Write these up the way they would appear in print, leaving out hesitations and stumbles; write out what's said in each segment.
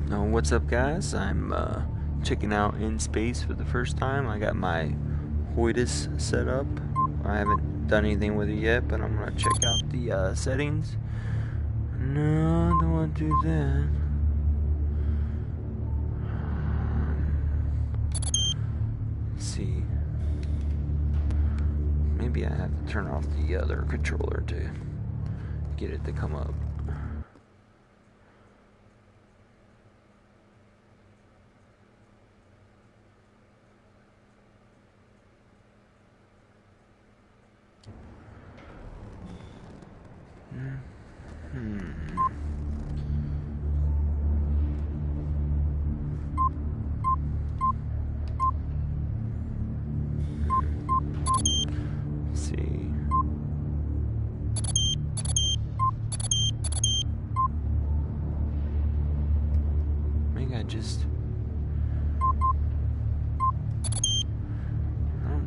What's up, guys? I'm checking out in space for the first time. I got my HOTAS set up. I haven't done anything with it yet, but I'm gonna check out the settings. No, I don't want to do that. Let's see. Maybe I have to turn off the other controller to get it to come up.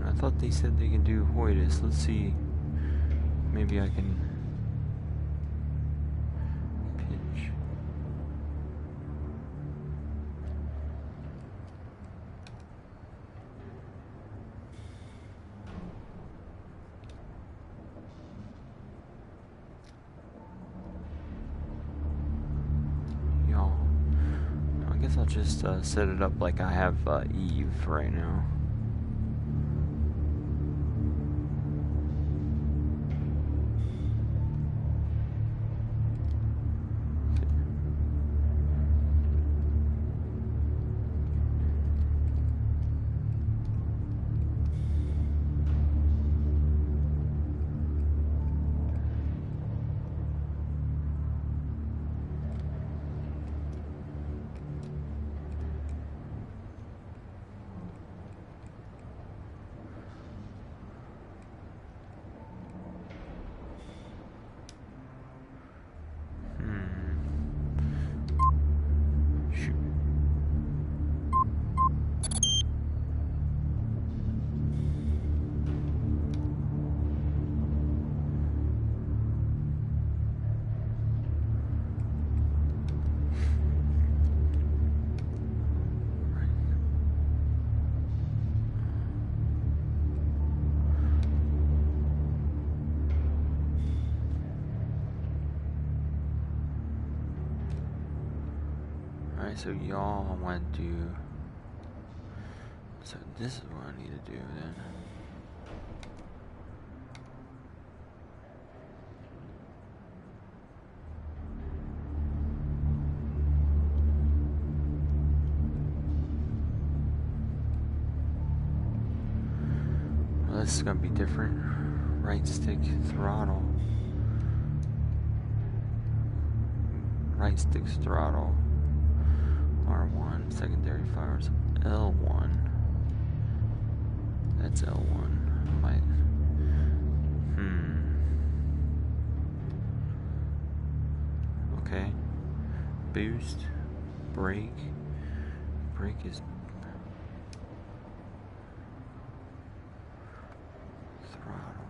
I thought they said they can do HOTAS. Let's see. Maybe I can pitch. Y'all, I guess I'll just set it up like I have Eve right now. So y'all want to do, so this is what I need to do then. Well, this is gonna be different. Right stick throttle. Right stick throttle. R1, secondary fires, L1. That's L1. Might. Okay. Boost. Brake. Brake is throttle.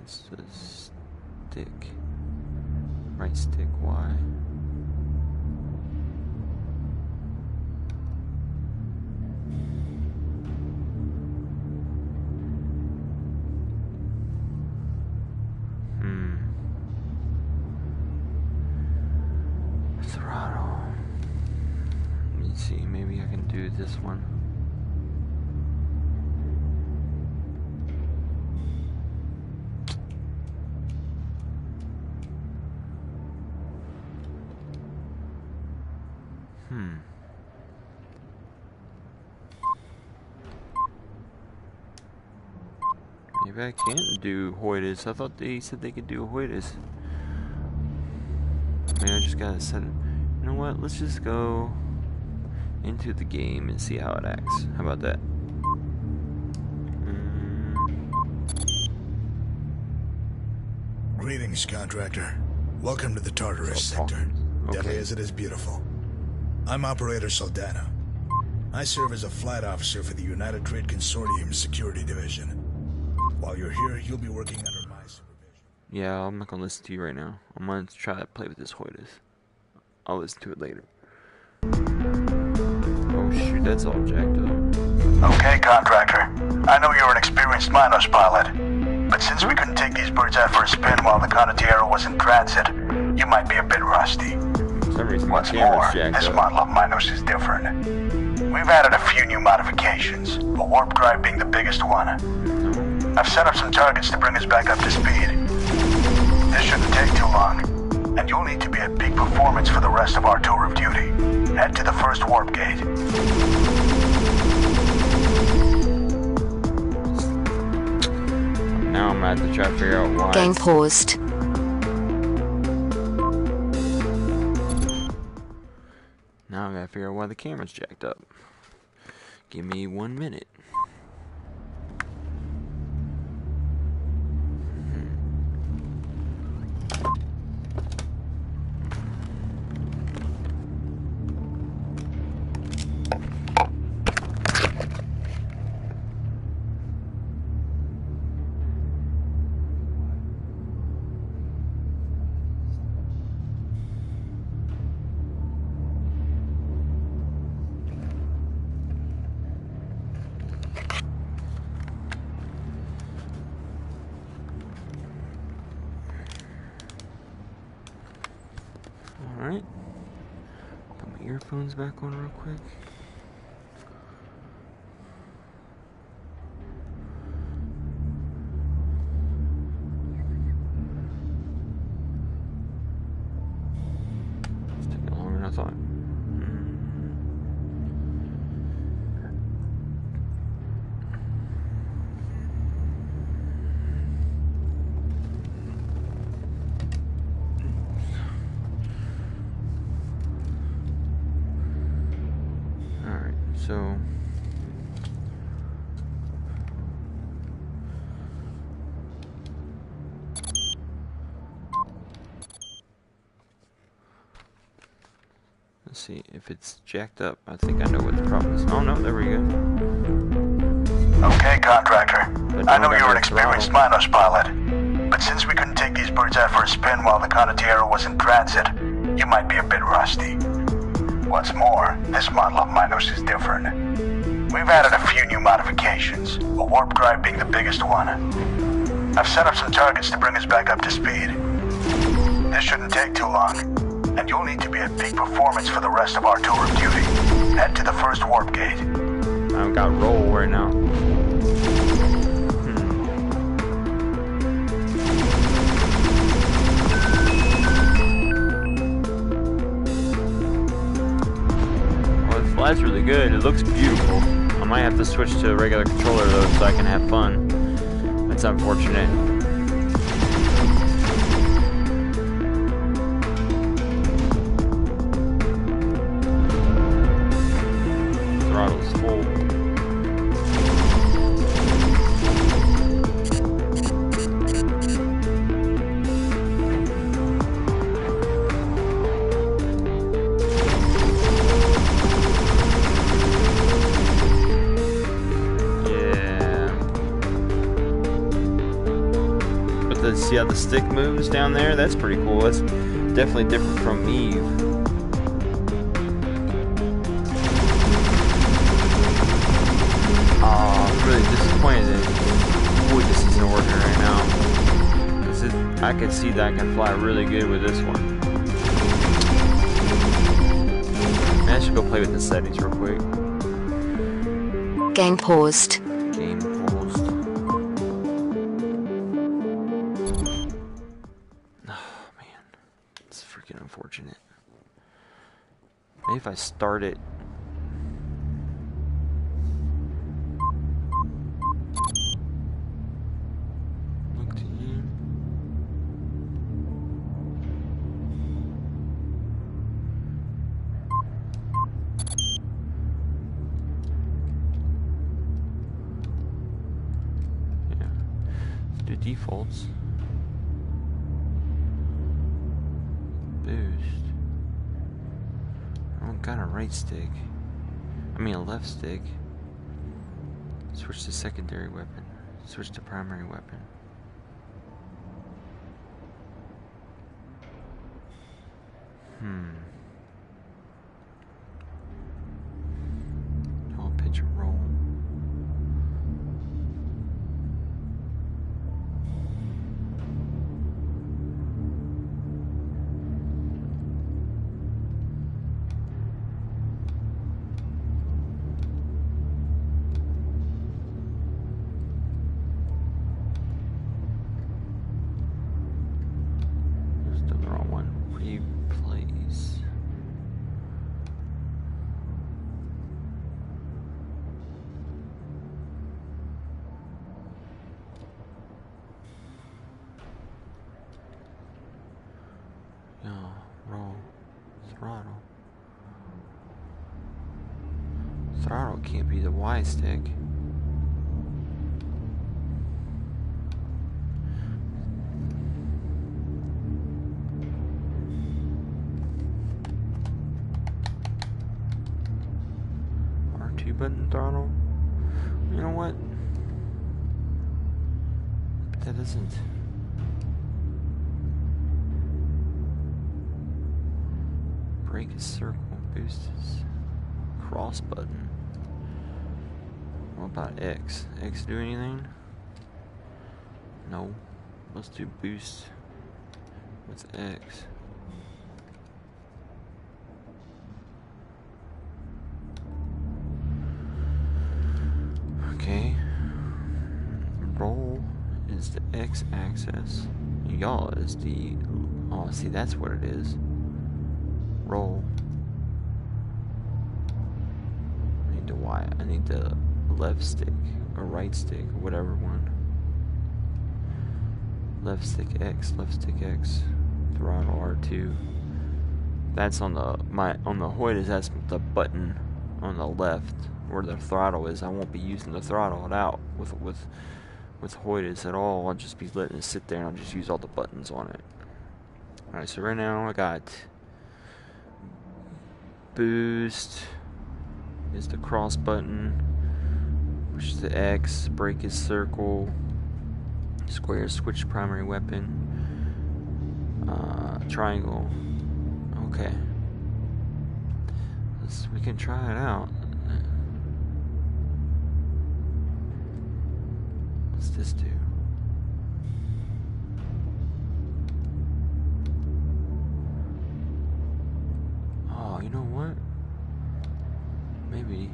It's the stick. Right stick Y. Throttle. Let me see, maybe I can do this one. Maybe I can't do HOTAS. I thought they said they could do HOTAS. Maybe I just gotta set it. You know what? Let's just go into the game and see how it acts. How about that? Greetings, contractor. Welcome to the Tartarus sector. Okay. Deadly as it is beautiful. I'm Operator Soldano. I serve as a flight officer for the United Trade Consortium Security Division. While you're here, you'll be working under my supervision. Yeah, I'm not gonna listen to you right now. I'm gonna try to play with this HOTAS. I'll listen to it later. Oh shoot, that's all jacked up. Okay, contractor. I know you're an experienced Minos pilot, but since we couldn't take these birds out for a spin while the Condottiero was in transit, you might be a bit rusty. For some reason, my What's camera's more, jacked this up. model of Minos is different. We've added a few new modifications, a warp drive being the biggest one. I've set up some targets to bring us back up to speed. This shouldn't take too long, and you'll need to be at peak performance for the rest of our tour of duty. Head to the first warp gate. Now I'm gonna have to try to figure out why. Game paused. Now I gotta figure out why the camera's jacked up. Give me 1 minute. Alright. Put my earphones back on real quick. It's taking longer than I thought. So let's see if it's jacked up. I think I know what the problem is. Oh no, there we go. Okay, contractor. But I know don't you're an have experienced throttle. Minos pilot, but since we couldn't take these birds out for a spin while the Condottiero was in transit, you might be a bit rusty. What's more, this model of Minos is different. We've added a few new modifications, a warp drive being the biggest one. I've set up some targets to bring us back up to speed. This shouldn't take too long, and you'll need to be at peak performance for the rest of our tour of duty. Head to the first warp gate. I've got roll right now. Well, the fly's really good. It looks beautiful. I might have to switch to a regular controller though, so I can have fun. That's unfortunate. Throttle's full. See how the stick moves down there? That's pretty cool. That's definitely different from Eve. I'm really disappointed that this isn't working right now. This is, I could see that I can fly really good with this one. Man, I should go play with the settings real quick. Game paused. Game paused. Unfortunate. Maybe if I start it. Look to you. Yeah. Let's do defaults. Boost. I don't got a right stick. I mean a left stick. Switch to secondary weapon. Switch to primary weapon. Oh, pitch and roll. Roll. Throttle. Throttle can't be the Y stick. R2 button throttle. You know what? That isn't. Brake is circle, boost is cross button. What about X? X do anything? No. Let's do boost. What's X? Okay. Roll is the X axis. Yaw is the. Oh, see, that's what it is. Roll. I need the Y. I need the left stick or right stick or whatever one. Left stick X. Left stick X. Throttle R2. That's on the on the HOTAS. That's the button on the left where the throttle is. I won't be using the throttle out with HOTAS at all. I'll just be letting it sit there and I'll just use all the buttons on it. All right. So right now I got. Boost is the cross button, which is the X. Brake is circle. Square is switch primary weapon. Triangle. Okay. We can try it out. What's this do? You know what? Maybe.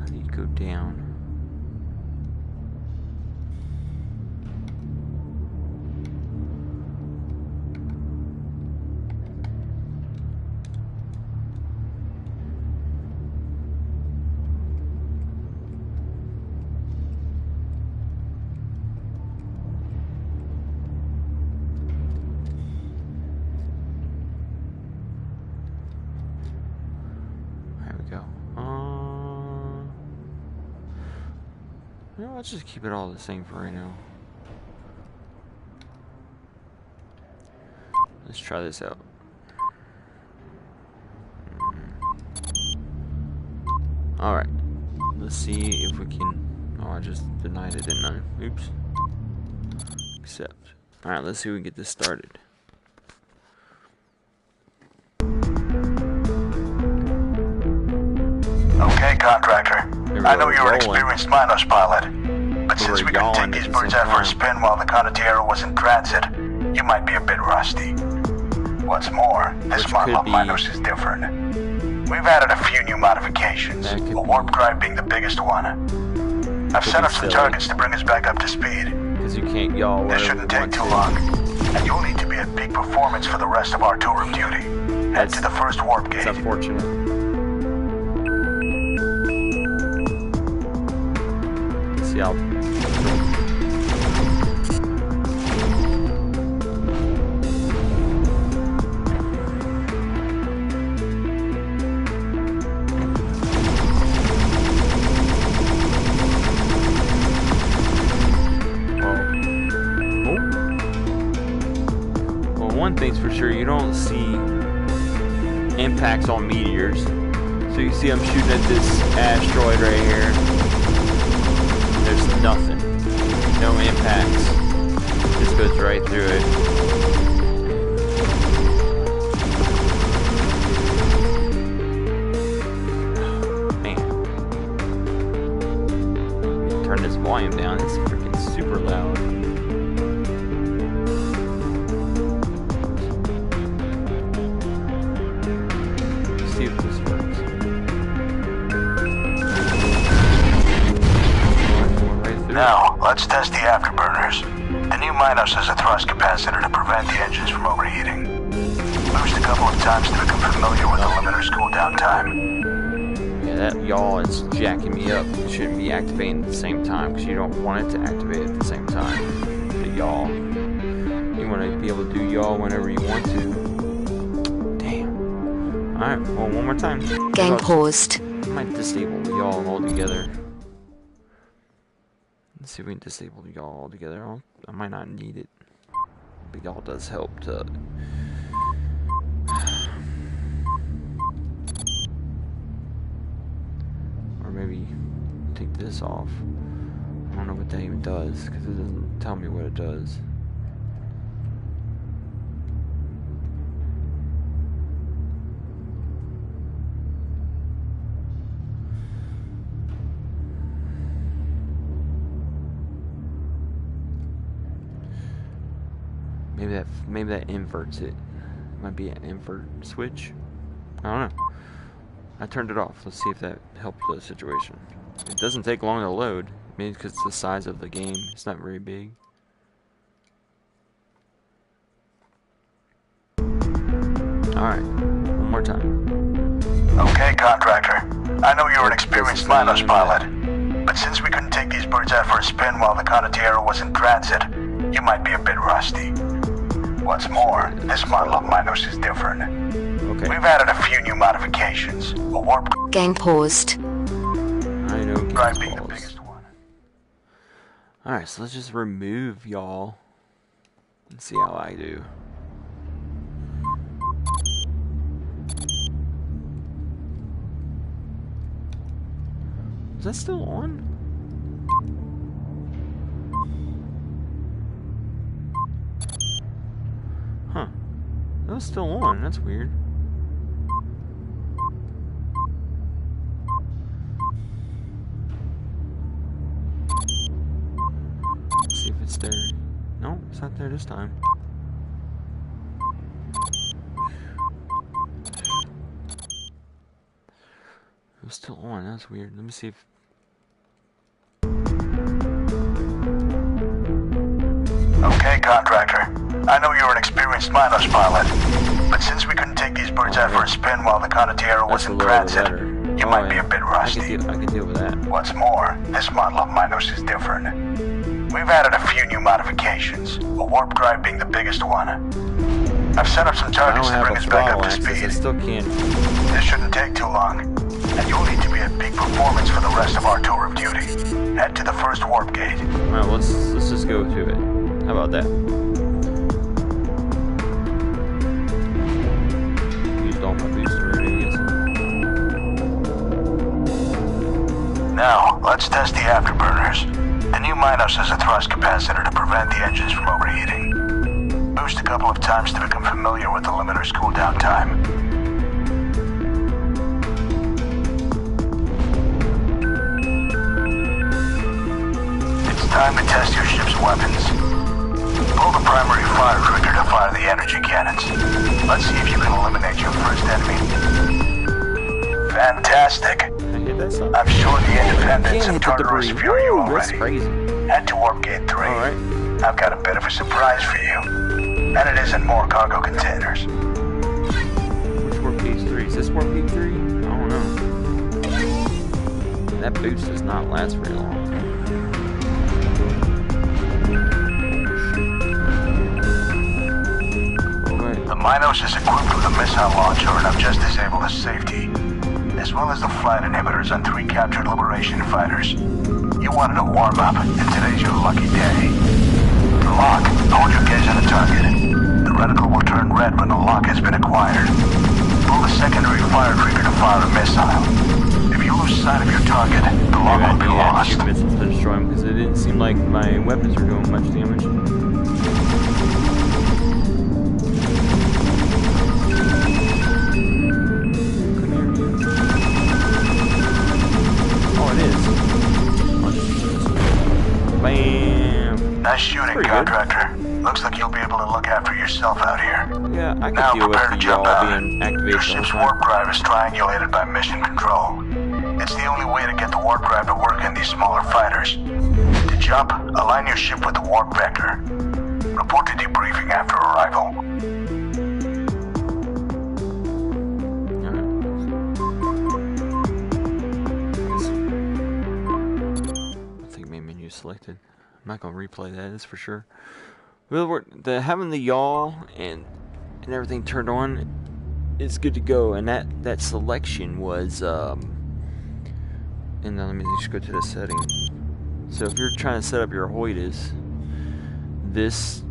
I need to go down. Let's just keep it all the same for right now. Let's try this out. Alright. Let's see if we can... Oh, I just denied it, didn't I? Oops. Accept. Alright, let's see if we can get this started. Okay, contractor. I know you're an experienced minos pilot, but since we couldn't take these birds out for a spin while the condottiero was in transit, you might be a bit rusty. What's more, this model of minos is different. We've added a few new modifications, a warp drive being the biggest one. I've set up some targets to bring us back up to speed. Because you can't yaw. This shouldn't take too long, and you'll need to be at peak performance for the rest of our tour of duty. Head to the first warp gate. It's unfortunate. See how... one thing's for sure, you don't see impacts on meteors. So you see I'm shooting at this asteroid right here. There's nothing. No impacts. Just goes right through it. Man. Turn this volume down. It's freaking super loud. See if this works. Now, let's test the afterburners. The new Minos has a thrust capacitor to prevent the engines from overheating. Boost a couple of times to become familiar with the limiter's cooldown time. Yeah, that yaw is jacking me up. It shouldn't be activating at the same time because you don't want it to activate at the same time. The yaw. You want to be able to do yaw whenever you want to. Damn. Alright, well, one more time. Game paused. I might disable the yaw altogether. Let's see if we can disable the yaw altogether. I might not need it. But yaw does help to... Or maybe take this off. I don't know what that even does, because it doesn't tell me what it does. Maybe that inverts it. Might be an invert switch. I don't know. I turned it off. Let's see if that helped the situation. It doesn't take long to load. Maybe because it's the size of the game. It's not very big. Alright. One more time. Okay, contractor. I know you're an experienced Minos pilot. But since we couldn't take these birds out for a spin while the condottiero was in transit, you might be a bit rusty. What's more, this model of Minos is different. Okay. We've added a few new modifications. A warp Game paused. I know. drive being the biggest one. Alright, so let's just remove y'all and see how I do. Is that still on? Huh. That was still on. That's weird. Let's see if it's there. No, it's not there this time. It was still on. That's weird. Let me see if... Okay, contractor. I know you're an experienced Minos pilot, but since we couldn't take these birds out for a spin while the condottiero was in transit, you might be a bit rusty. I can deal with that. What's more, this model of Minos is different. We've added a few new modifications, a warp drive being the biggest one. I've set up some I targets don't to bring have us a back throttle up to access. I speed. still can't. This shouldn't take too long, and you'll need to be at peak performance for the rest of our tour of duty. Head to the first warp gate. Alright, let's just go to it. How about that? Used all my booster already, I guess. Now, let's test the afterburners. The new Minos has a thrust capacitor to prevent the engines from overheating. Boost a couple of times to become familiar with the limiter's cooldown time. It's time to test your ship's weapons. Pull the primary fire trigger to fire the energy cannons. Let's see if you can eliminate your first enemy. Fantastic. Can I hit that stuff? I'm sure the Independents Can't and hit the Tartarus debris. feel you Woo, already. that's crazy. Head to Warp Gate 3. Alright. I've got a bit of a surprise for you. And it isn't more cargo containers. Which Warp Gate 3? Is this Warp Gate 3? I don't know. That boost does not last very long. The Minos is equipped with a missile launcher and I've just disabled the safety, as well as the flight inhibitors on 3 captured Liberation fighters. You wanted a warm-up, and today's your lucky day. Lock, hold your gaze on the target. The reticle will turn lock has been acquired. Pull the secondary fire trigger to fire a missile. If you lose sight of your target, the lock will be lost. Shoot missiles to destroy them because it didn't seem like my weapons were doing much damage. Bam! Nice shooting, contractor. Looks like you'll be able to look after yourself out here. Yeah, I now can deal with prepare to the jump y'all out. being activated. Your ship's warp drive is triangulated by mission control. It's the only way to get the warp drive to work in these smaller fighters. To jump, align your ship with the warp vector. Report to debriefing after arrival. Selected. I'm not gonna replay that, that's for sure. Well, having the yaw and everything turned on, it's good to go. And that selection was and now let me just go to the setting. So if you're trying to set up your HOTAS,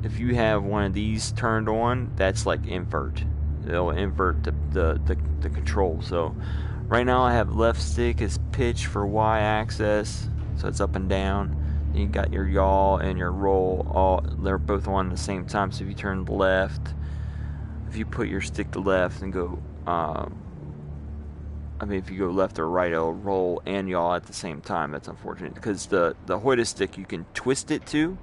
if you have one of these turned on, that's like invert. It'll invert the control. So right now I have left stick as pitch for Y axis, so it's up and down. You got your yaw and your roll, they're both on at the same time. So if you turn left, if you put your stick to left and go, if you go left or right, it'll roll and yaw at the same time. That's unfortunate because the HOTAS stick you can twist it to,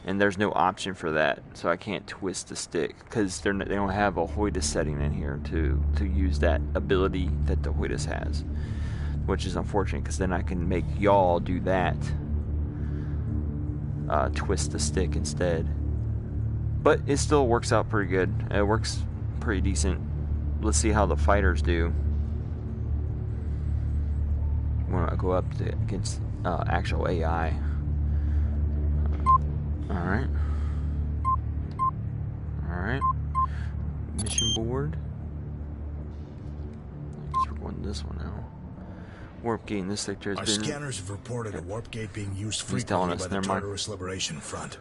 and there's no option for that. So I can't twist the stick because they don't have a HOTAS setting in here to use that ability that the HOTAS has, which is unfortunate because then I can make yaw do that. Twist the stick instead, but it still works out pretty good. It works pretty decent. Let's see how the fighters do when I go up against actual AI. Alright, mission board. I guess we're going to this one now. Warp gate in this sector has Our been... scanners have reported a warp gate being used He's telling frequently us, by the never mind. Tartarus Liberation Front.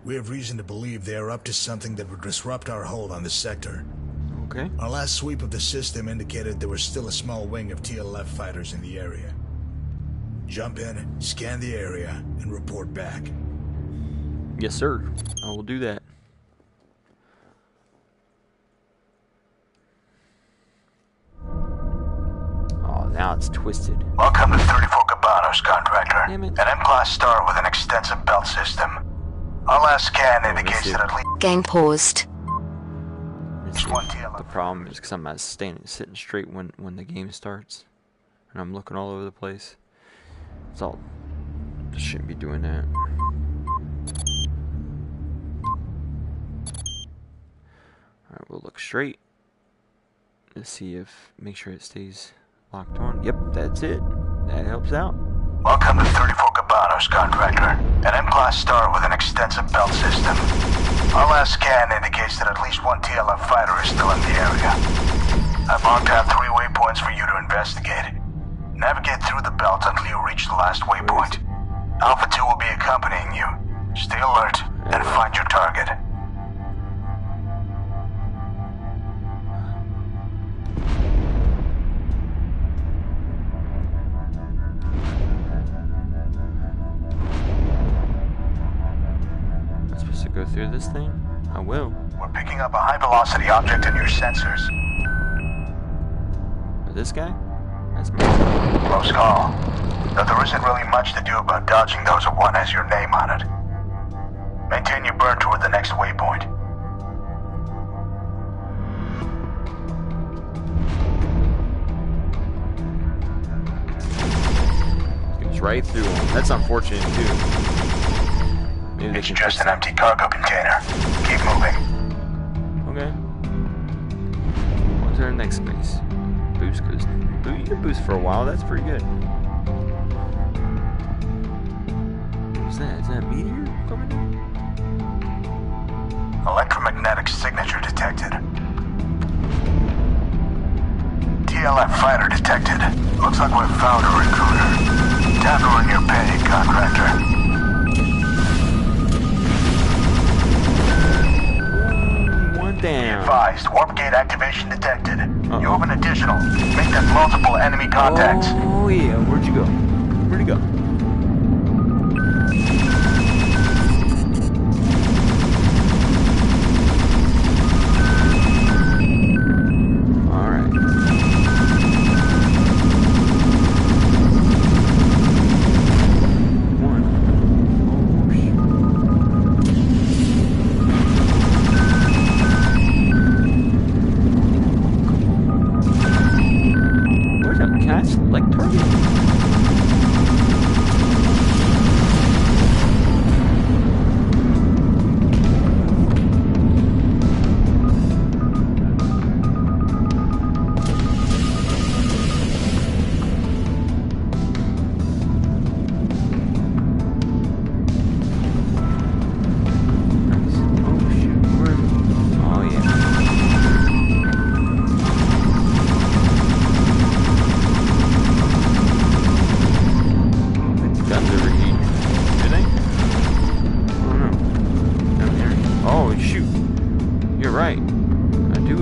We have reason to believe they are up to something that would disrupt our hold on this sector. Okay. Our last sweep of the system indicated there was still a small wing of TLF fighters in the area. Jump in, scan the area, and report back. Yes, sir. I will do that. Now it's twisted. Welcome to 34 Cabanos, contractor. Damn it. An M-class star with an extensive belt system. Our last scan indicates that at least Game paused. one TLF. The problem is because I'm not sitting straight when the game starts, and I'm looking all over the place. It's all. Just shouldn't be doing that. All right, we'll look straight. Let's see make sure it stays locked on. Yep, that's it. That helps out. Welcome to 34 Cabanos, contractor. An M-class star with an extensive belt system. Our last scan indicates that at least one TLF fighter is still in the area. I've marked out 3 waypoints for you to investigate. Navigate through the belt until you reach the last waypoint. Alpha 2 will be accompanying you. Stay alert and find your target. Go through this thing? I will. We're picking up a high-velocity object in your sensors. This guy? That's me. Close call. Though there isn't really much to do about dodging those that one has your name on it. Maintain your burn toward the next waypoint. Goes right through him. That's unfortunate too. Maybe It's just an empty cargo container. Keep moving. Okay. On to our next base. Boost goes. You can boost for a while. That's pretty good. What's that? Is that a meteor coming in? Electromagnetic signature detected. TLF fighter detected. Looks like we've found a recruiter. Time to earn your pay, contractor. One down. advised, warp gate activation detected. Uh-oh. You have an additional. Make that multiple enemy contacts. Oh yeah, where'd you go? Where'd he go? Alright. One. Oh shoot. Where's that? Can I select target? Nice. Oh shoot. Where? Oh yeah. The guns overheat. Do they? I don't know. Down there. Oh shoot. You're right. I do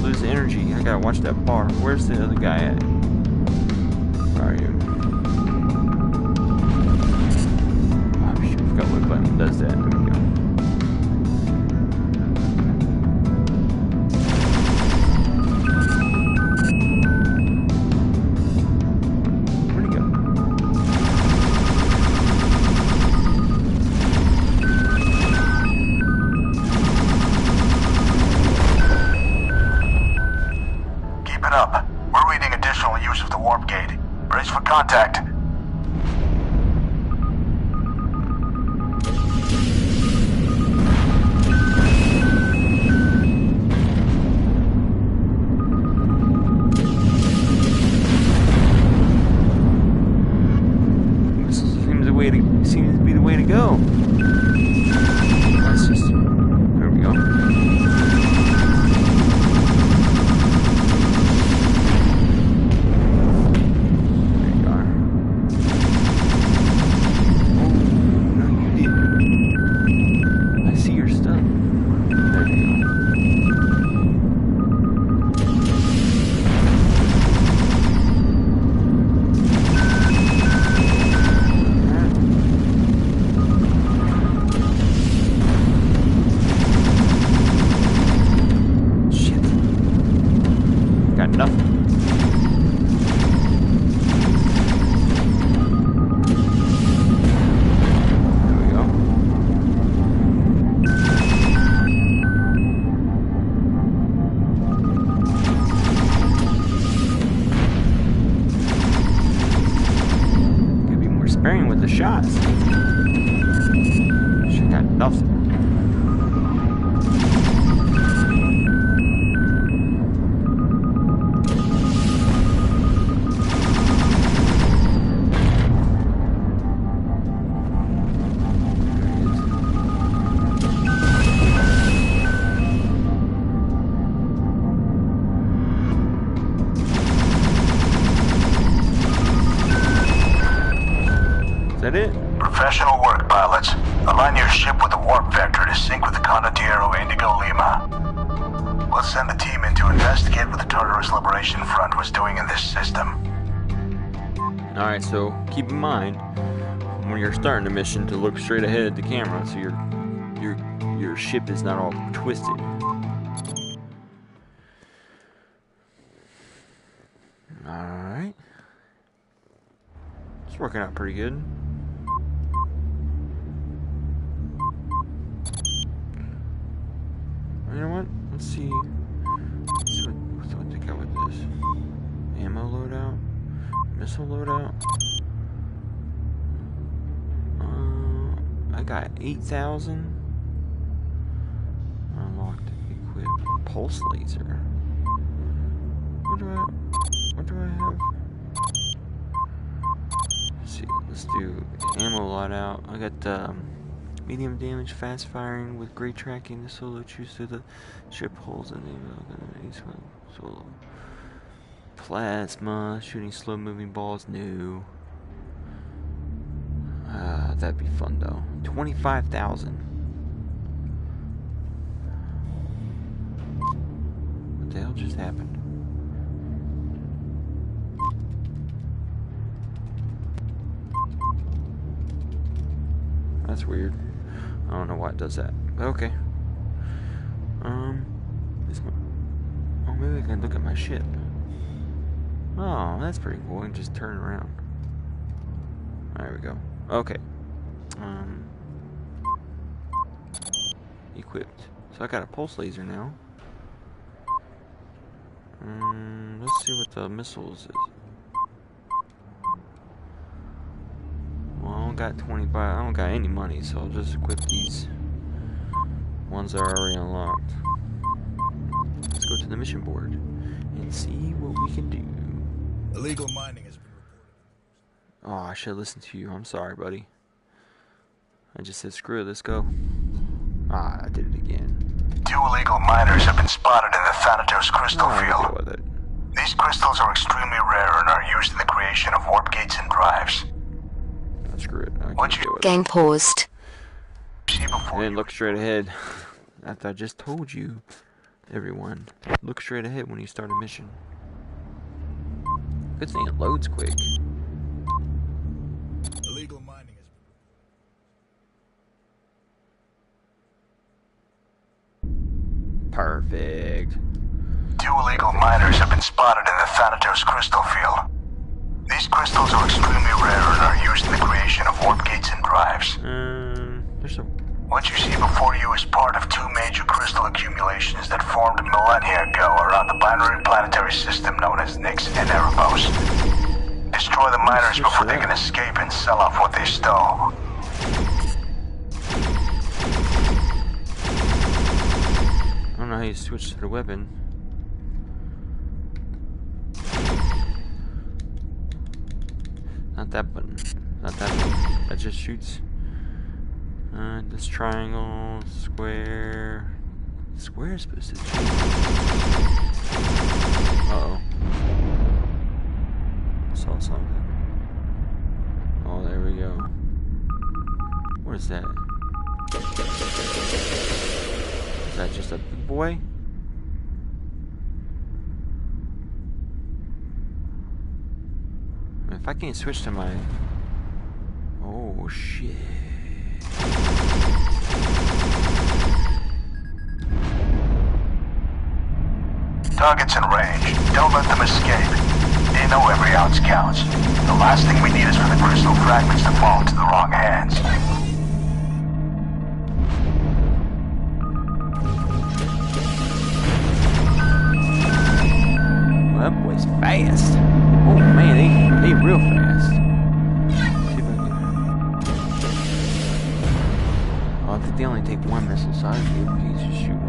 lose energy. I gotta watch that bar. Where's the other guy at? Where are you? Oh shoot, I forgot what button does that. There we go. Where'd he go? Keep it up. We're reading additional use of the warp gate. Brace for contact. This seems to be the way to go. Let's just. There we go. There you are. Oh, no, you didn't. I see your stuff. There you go. Shit. Got nothing. There we go. Gotta be more sparing with the shots. Shit, got nothing. Is that it? Professional work, pilots. Align your ship with the warp vector to sync with the Condottiero Indigo Lima. We'll send the team in to investigate what the Tartarus Liberation Front was doing in this system. Alright, so keep in mind when you're starting a mission to look straight ahead at the camera so your ship is not all twisted. Alright. It's working out pretty good. You know what? Let's see what they got with this. Ammo loadout. Missile loadout. I got 8,000. Unlocked. Equipped. Pulse laser. What do I have? Let's see. Let's do ammo loadout. I got medium damage, fast firing with great tracking. The solo chews through the ship holes and the solo. Plasma, shooting slow moving balls, new. That'd be fun though. 25,000. just happened? That's weird. I don't know why it does that. But okay. Oh, maybe I can look at my ship. Oh, that's pretty cool. I can just turn around. There we go. Okay. Equipped. So I got a pulse laser now. Let's see what the missiles is. Well, I don't got 25. I don't got any money, so I'll just equip these ones that are already unlocked. Let's go to the mission board and see what we can do. Illegal mining has been reported. Oh, I should have listened to you. I'm sorry, buddy. I just said screw it. Let's go. Ah, I did it again. 2 illegal miners have been spotted in the Thanatos crystal I field. deal with it. These crystals are extremely rare and are used in the creation of warp gates and drives. Oh, screw it. I What can't deal with it. Game paused. See I before didn't you look straight ahead. After I just told you, everyone, look straight ahead when you start a mission. Good thing it loads quick. Illegal mining has been Perfect. 2 illegal miners have been spotted in the Thanatos crystal field. These crystals are extremely rare and are used in the creation of warp gates and drives. There's a... What you see before you is part of 2 major crystal accumulations that formed millennia ago around the binary planetary system known as Nyx and Erebos. Destroy the miners before they can escape and sell off what they stole. I don't know how you switch to the weapon. Not that button. Not that button. That just shoots. This triangle, square. Square is supposed to shoot. Uh-oh. Saw something. Oh, there we go. What is that? Is that just a big boy? If I can't switch to my... Oh, shit. Targets in range. Don't let them escape. They know every ounce counts. The last thing we need is for the crystal fragments to fall into the wrong hands. Well, that boy's fast. Oh man, they real fast. See if I can... Oh, I think they only take 1 missile, so I'd be able to just shoot 1.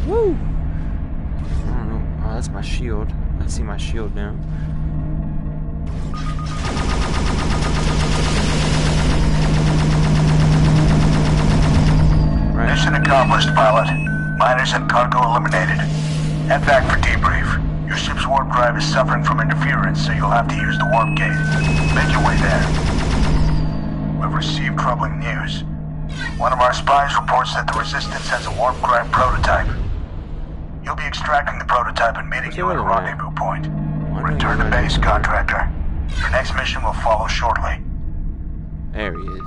Woo! I don't know. Oh, that's my shield. I see my shield now. Right. Mission accomplished, pilot. Miners and cargo eliminated. Head back for debrief. Your ship's warp drive is suffering from interference, so you'll have to use the warp gate. Make your way there. We've received troubling news. One of our spies reports that the Resistance has a warp drive prototype. You'll be extracting the prototype and meeting you at a rendezvous point. Return to base, contractor. Your next mission will follow shortly. There he is.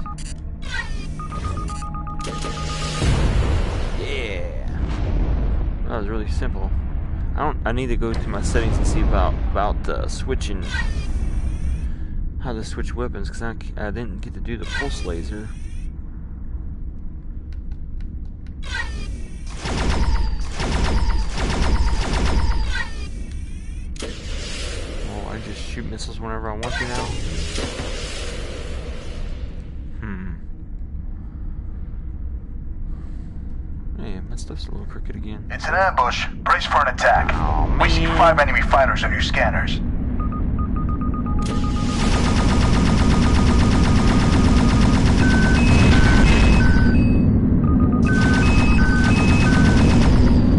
Yeah. That was really simple. I need to go to my settings and see about switching how to switch weapons, because I didn't get to do the pulse laser. Oh, I just shoot missiles whenever I want to now. Hey, my stuff's a little crooked again. It's an ambush. Brace for an attack. Oh, We see man. 5 enemy fighters on your scanners.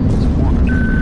There's 1.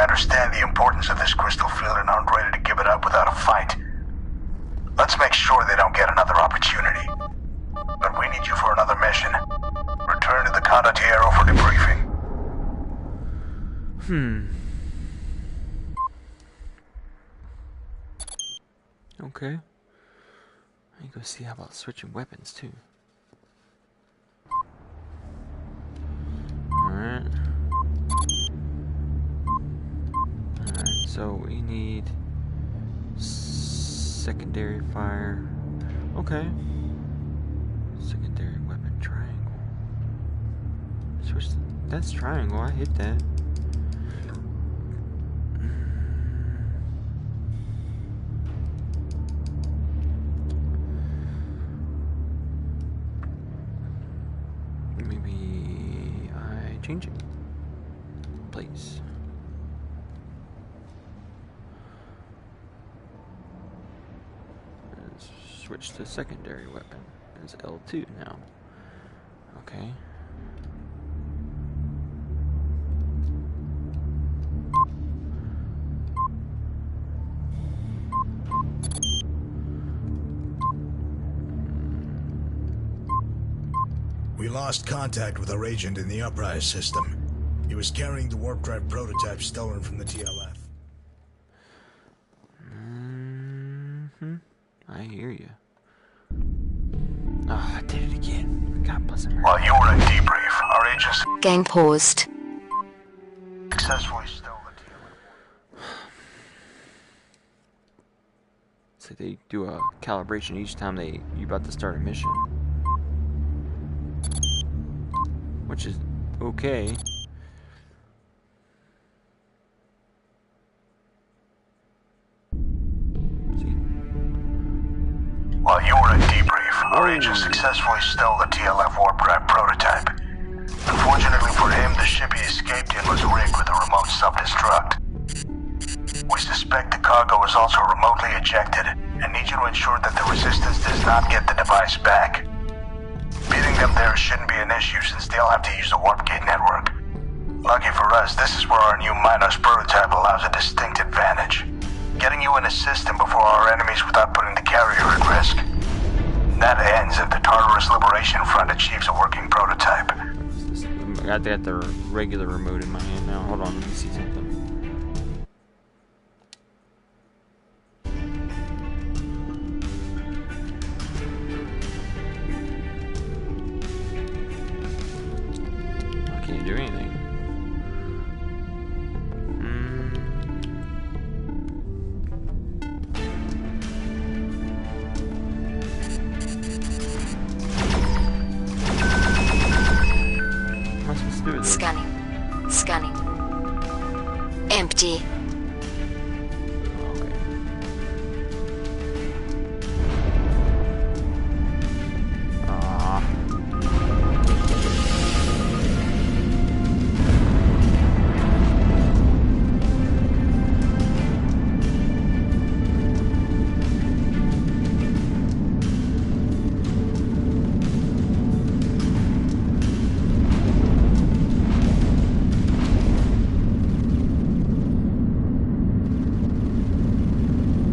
understand the importance of this crystal field and aren't ready to give it up without a fight. Let's make sure they don't get another opportunity. But we need you for another mission. Return to the Condottiero for debriefing. Okay. I can go see how about switching weapons too. Alright. Alright, so we need secondary fire. Okay. Secondary weapon triangle. Switch. That's triangle. I hit that. Maybe I change it. Please. Switch to secondary weapon. It's L2 now. Okay. We lost contact with our agent in the Uprise system. He was carrying the warp drive prototype stolen from the TLF. I hear you. Oh, I did it again. God bless him. While you were in debrief, our agents Game paused. successfully stole the TLF. So they do a calibration each time you about to start a mission. Which is okay. While you were in debrief, our agent successfully stole the TLF warp drive prototype. Unfortunately for him, the ship he escaped in was rigged with a remote self-destruct. We suspect the cargo was also remotely ejected and need you to ensure that the Resistance does not get the device back. Beating them there shouldn't be an issue since they'll have to use the warp gate network. Lucky for us, this is where our new Minos prototype allows a distinct advantage. Getting you in a system before our enemies without putting the carrier at risk. That ends if the Tartarus Liberation Front achieves a working prototype. I got the regular remote in my hand now. Hold on, let me see something. I can't do anything. Scanning. Scanning. Empty. Okay.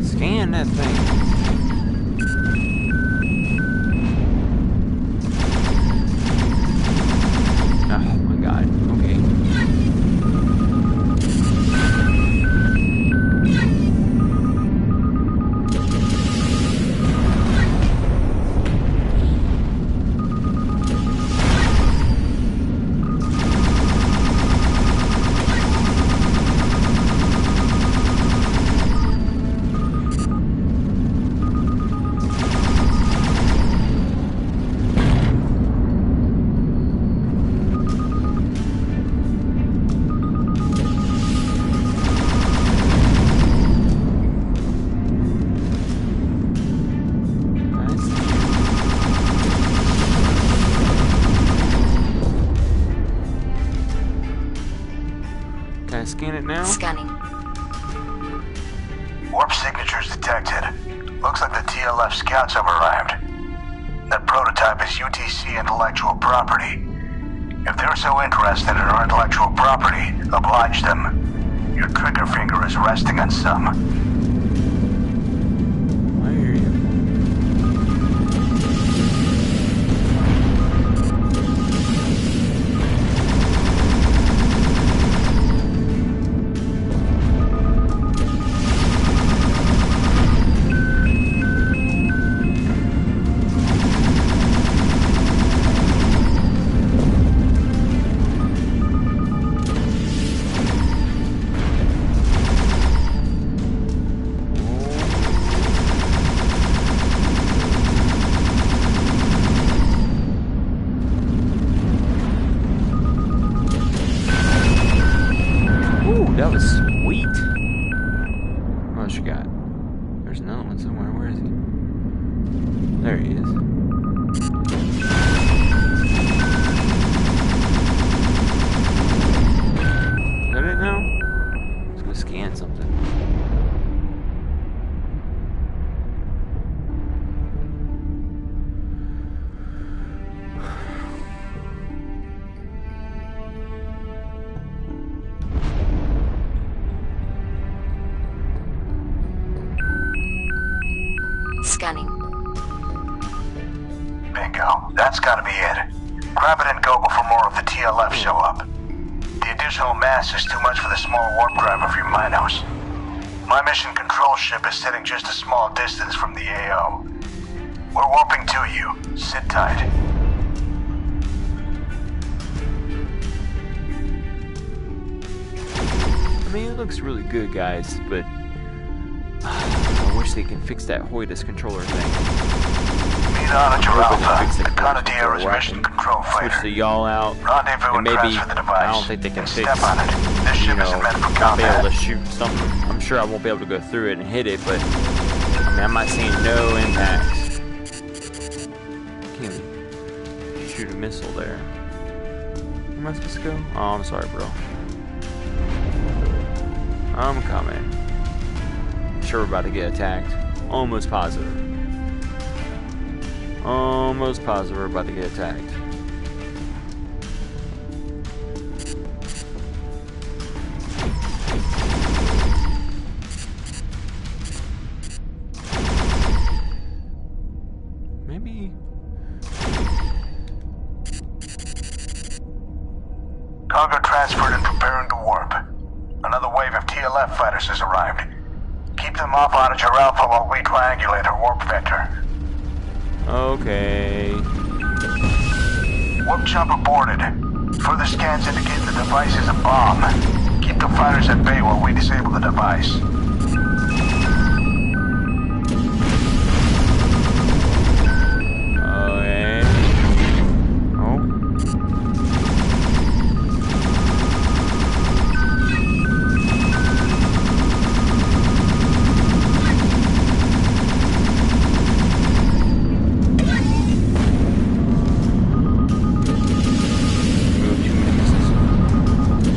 Scan that thing. Oh my god. Okay. Can I scan it now? Scanning. Warp signatures detected. Looks like the TLF scouts have arrived. That prototype is UTC intellectual property. If they're so interested in our intellectual property, oblige them. Your trigger is resting on some. I hear you. That was sweet. What else you got? There's another one somewhere. Where is he? There he is. Is that it now? I was gonna scan something. Scanning. Bingo. That's gotta be it. Grab it and go before more of the TLF show up. The additional mass is too much for the small warp drive of your Minos. My mission control ship is sitting just a small distance from the AO. We're warping to you. Sit tight. I mean, it looks really good, guys, but I wish they can fix that HOTAS controller thing. Meet on at your Hoping they Alpha, fix the that Conatero's controller mission and control switch fighter. the y'all out, Rendezvous and and maybe transfer the device. I don't think they can And fix. step on it. This You ship know, isn't meant for I'll be able to combat. shoot something. I'm sure I won't be able to go through it and hit it, but I mean, I'm not seeing no impacts. Can't even shoot a missile there. Where am I supposed to go? Oh, I'm sorry, bro. I'm coming. I'm sure we're about to get attacked. Almost positive. Almost positive we're about to get attacked. Maybe. Cargo transferred and preparing to warp. Another wave of TLF fighters has arrived. Keep them off on at your Alpha while we triangulate our warp vector. Okay. Warp jump aborted. Further scans indicate the device is a bomb. Keep the fighters at bay while we disable the device. Okay. Oh. Move 2 misses.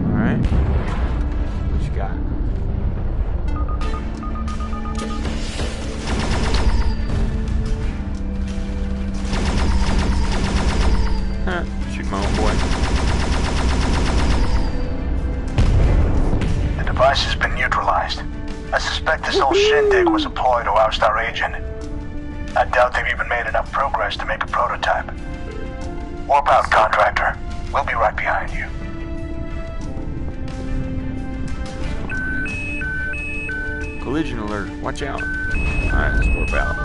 Alright. What you got? Huh. Shoot my own boy. The device has been neutralized. I suspect this whole shindig was a ploy to oust our agent. I doubt they've even made enough progress to make a prototype. Warp out, contractor. We'll be right behind you. Collision alert. Watch out. Alright, let's warp out.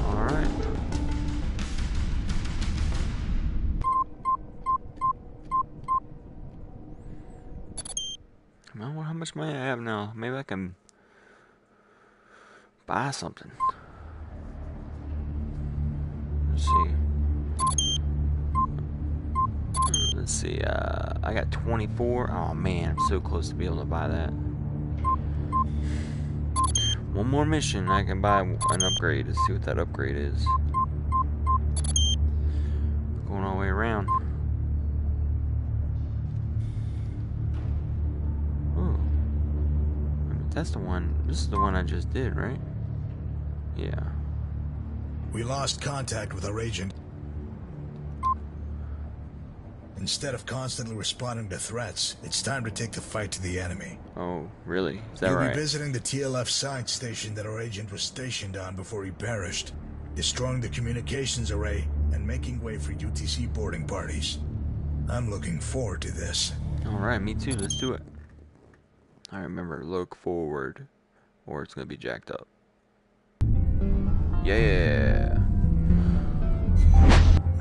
Alright. I wonder how much money I have now. Maybe I can buy something. Let's see. Let's see. I got 24. Oh man, I'm so close to be able to buy that. One more mission, I can buy an upgrade. Let's see what that upgrade is. Going all the way around. That's the one. This is the one I just did, right? Yeah. We lost contact with our agent. Instead of constantly responding to threats, it's time to take the fight to the enemy. Oh, really? Is that You'll right? be visiting the TLF science station that our agent was stationed on before he perished, destroying the communications array and making way for UTC boarding parties. I'm looking forward to this. Alright, me too. Let's do it. I remember, look forward, or it's gonna be jacked up. Yeah.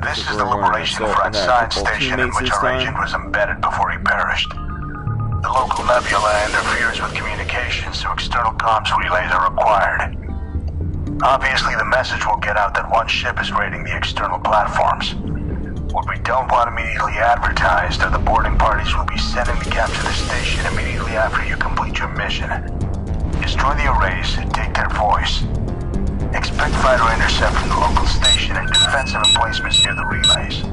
This is the Liberation Front science station in which our agent was embedded before he perished. The local nebula interferes with communications, so external comms relays are required. Obviously, the message will get out that one ship is raiding the external platforms. What we don't want immediately advertised are the boarding parties we'll be sending to capture the station immediately after you complete your mission. Destroy the arrays and take their voice. Expect fighter intercept from the local station and defensive emplacements near the relays.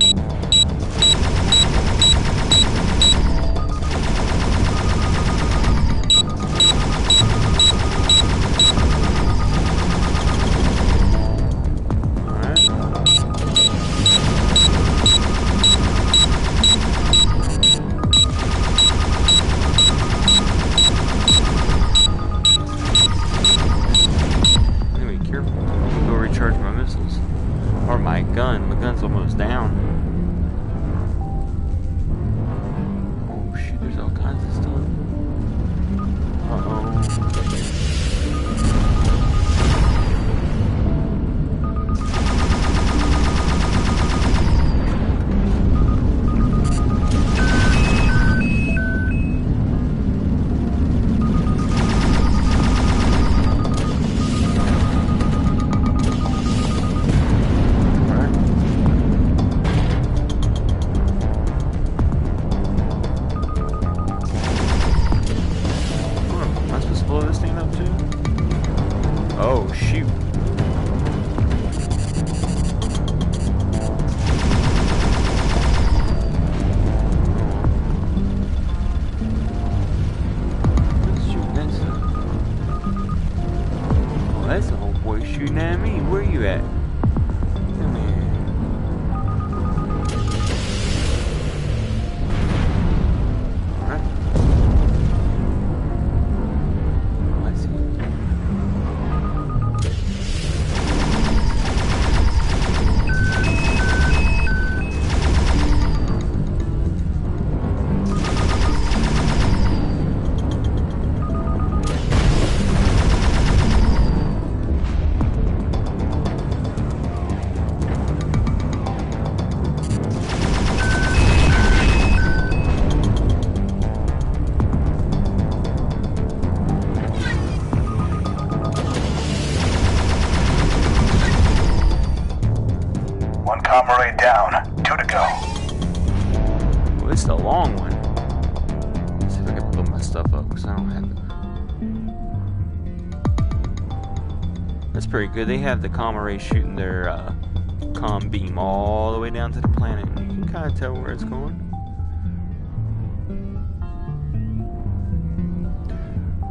My gun's almost down. Oh shoot, there's all kinds of stuff. Oh shoot. Shooting that stuff. Oh, that's a whole boy shooting at me. Where you at? Come here. Alright. Oh, I see. Array down. 2 to go. Well, it's the long one. Let's see if I can build my stuff up because I don't have it. That's pretty good. They have the comm array shooting their comm beam all the way down to the planet. And you can kind of tell where it's going.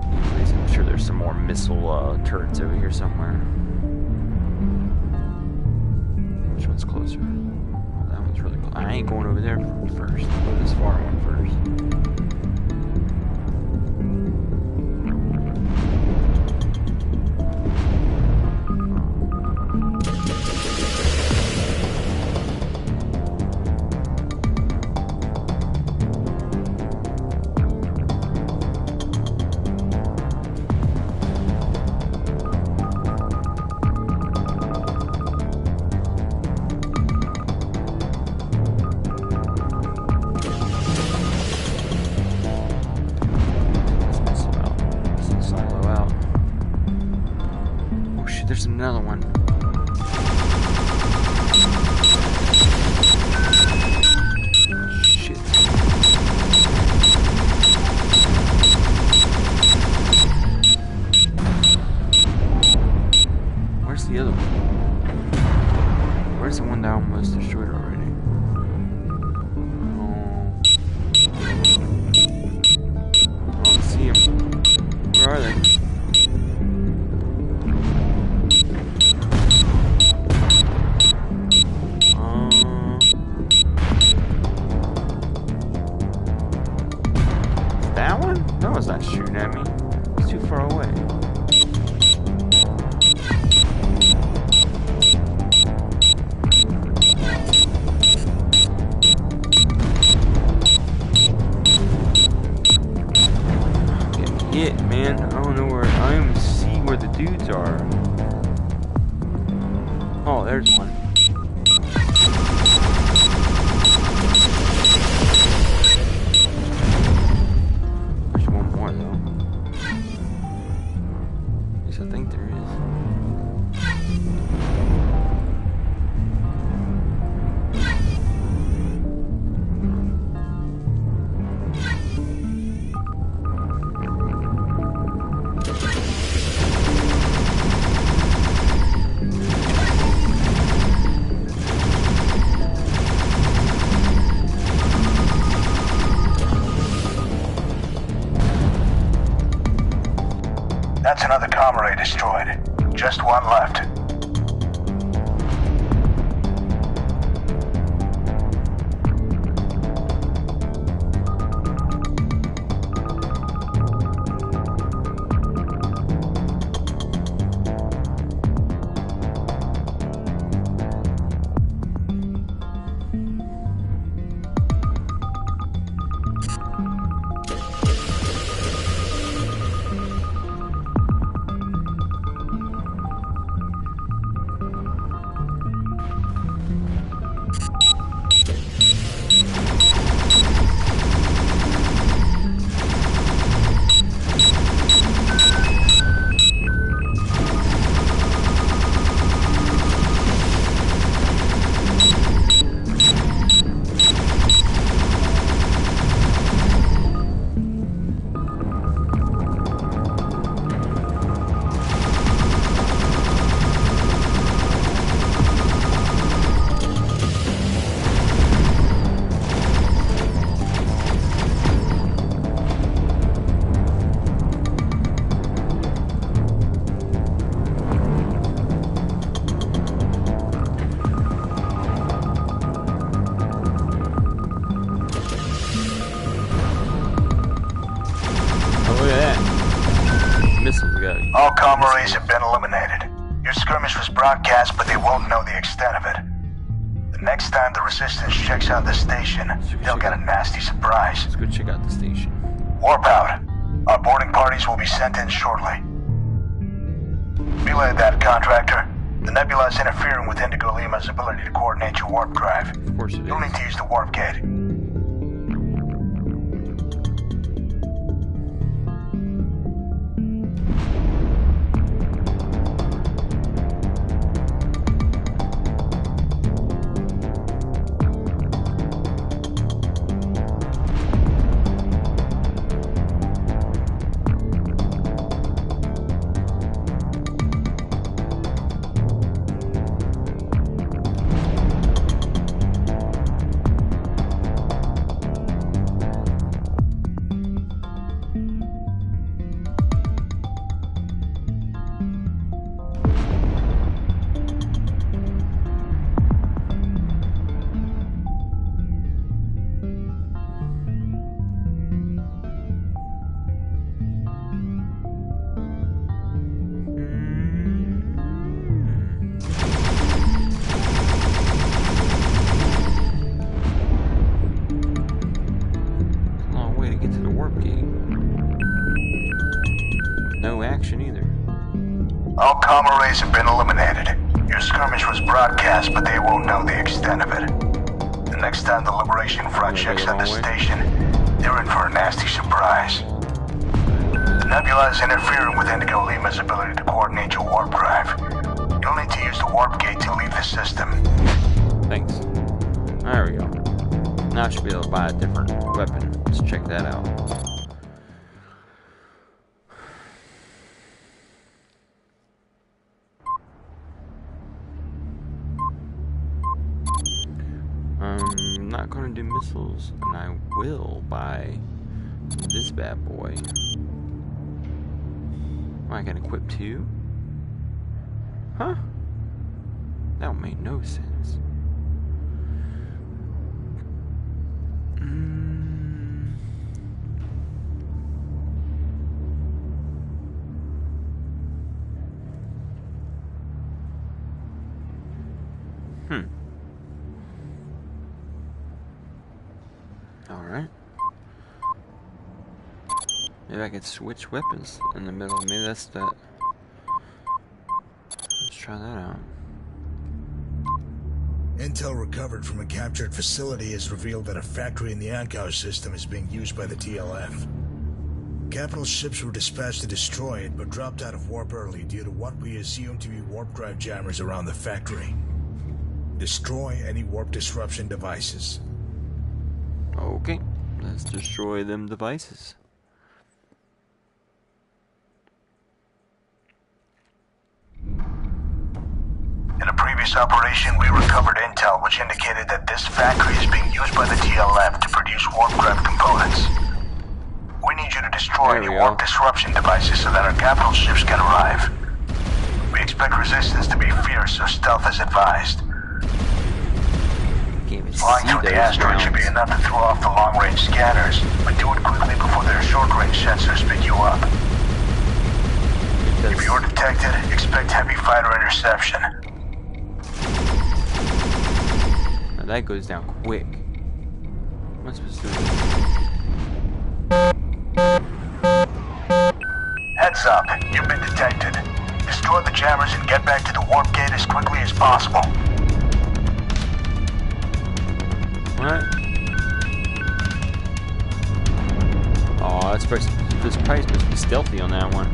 Anyways, I'm sure there's some more missile turrets over here somewhere. Which one's closer? Oh, that one's really close. I ain't going over there first. I'll go this far one first. There's another one. Shit. Where's the other one? Where's the one that I almost destroyed already? Oh. I don't see him. Where are they? it's not shooting at me. It's too far away. Getting hit, man. I don't know where. I don't even see where the dudes are. Oh, there's one. There's one more though. At least I think there is. That's another comm array destroyed. Just one left. All comm arrays have been eliminated. Your skirmish was broadcast, but they won't know the extent of it. The next time the Resistance checks out the station, they'll get a nasty surprise. Let's go check out the station. Warp out. Our boarding parties will be sent in shortly. Relay that, Contractor. The nebula is interfering with Indigo Lima's ability to coordinate your warp drive. Of course it is. You'll need to use the warp gate. No action either. All comm arrays have been eliminated. Your skirmish was broadcast, but they won't know the extent of it. The next time the Liberation Front checks out the station, they're in for a nasty surprise. The nebula is interfering with Indigo Lima's ability to coordinate your warp drive. You'll need to use the warp gate to leave the system. Thanks. There we go. Now I should be able to buy a different weapon. Let's check that out. I'm not going to do missiles, and I will buy this bad boy. Oh, I can equip two? Huh? That don't make no sense. Alright. Maybe I could switch weapons in the middle. Maybe that's that. Let's try that out. Intel recovered from a captured facility has revealed that a factory in the Anchor system is being used by the TLF. Capital ships were dispatched to destroy it, but dropped out of warp early due to what we assume to be warp drive jammers around the factory. Destroy any warp disruption devices. Okay, let's destroy them devices. In a previous operation, we recovered intel which indicated that this factory is being used by the TLF to produce warp drive components. We need you to destroy any warp disruption devices so that our capital ships can arrive. We expect resistance to be fierce, so stealth is advised. Flying through the asteroid should be enough to throw off the long-range scanners, but do it quickly before their short-range sensors pick you up. If you're detected, expect heavy fighter interception. Now that goes down quick. What am I supposed to do? Heads up, you've been detected. Destroy the jammers and get back to the warp gate as quickly as possible. What? Oh, this price must be stealthy on that one.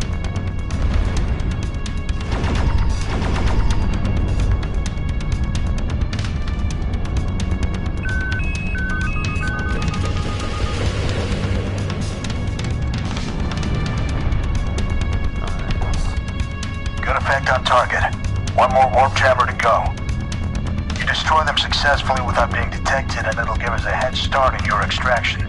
Good effect on target. One more warp jammer to go. You destroy them successfully without being detected, and it'll give us a head start in your extraction.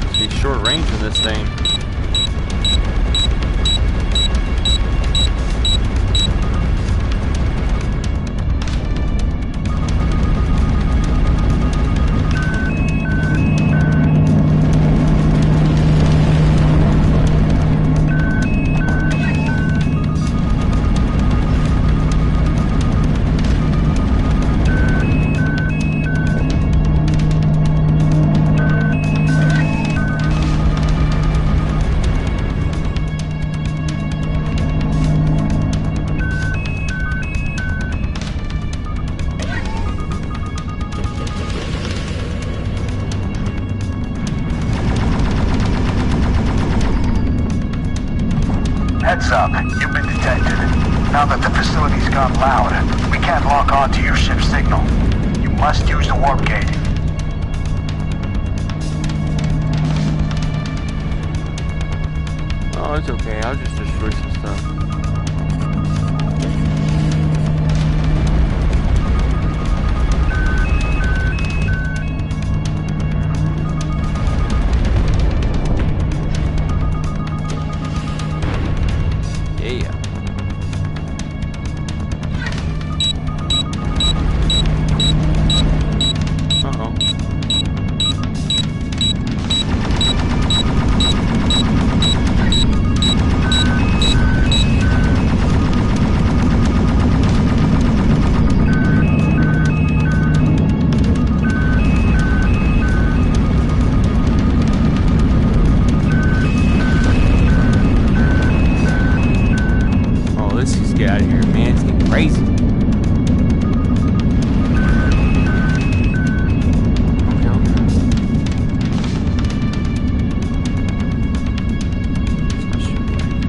Must be short range of this thing. Heads up, you've been detected. Now that the facility's gone loud, we can't lock onto your ship's signal. You must use the warp gate. Oh, it's okay. I'll just destroy some stuff. Get out of here, man. It's getting crazy.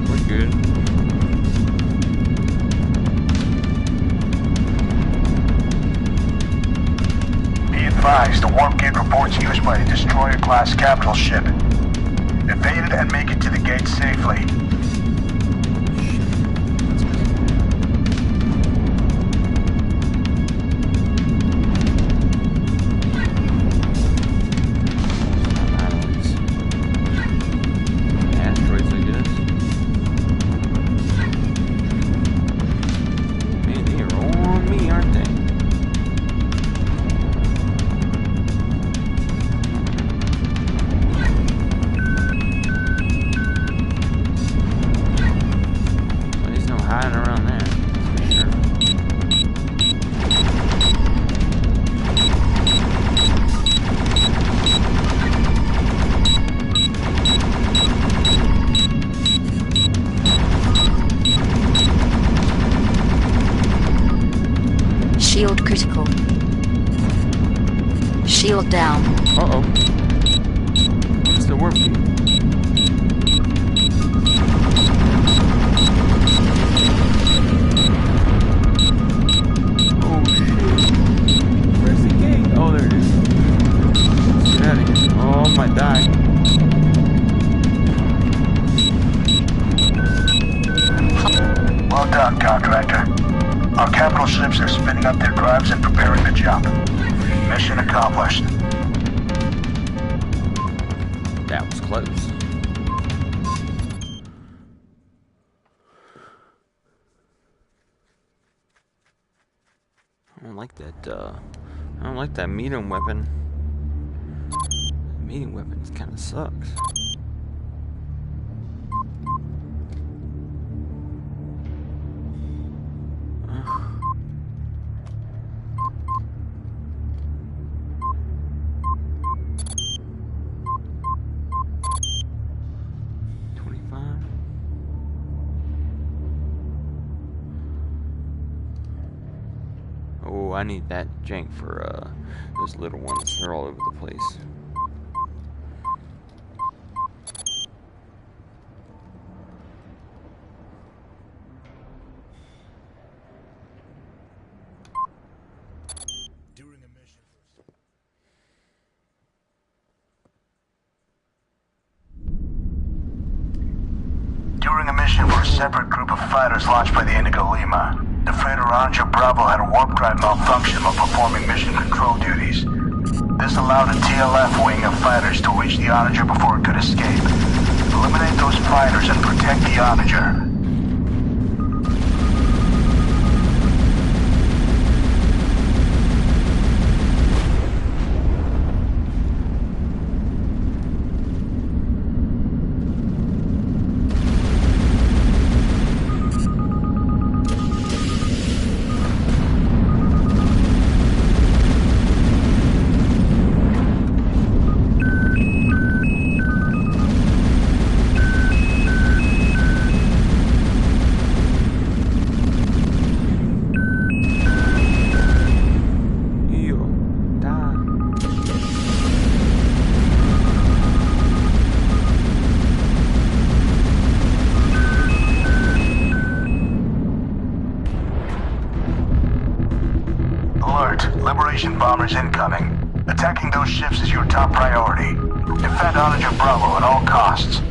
We're good. Be advised, the warp gate reports used by a destroyer-class capital ship. Evade it and make it to the gate safely. down. Uh-oh. What's the warp key? Oh shit. Where's the gate? Oh, there it is. Let's get out of here. Oh, I might die. Well done, contractor. Our capital ships are spinning up their drives and preparing to jump. Mission accomplished. That was close. I don't like that, I don't like that medium weapon. The medium weapon kinda sucks. Oh, I need that jank for those little ones. They're all over the place. During a mission for a separate group of fighters launched by the Indigo Lima, the freighter Onager Bravo had a warp drive malfunction while performing mission control duties. This allowed a TLF wing of fighters to reach the Onager before it could escape. Eliminate those fighters and protect the Onager. Liberation bombers incoming. Attacking those ships is your top priority. Defend Onager Bravo at all costs.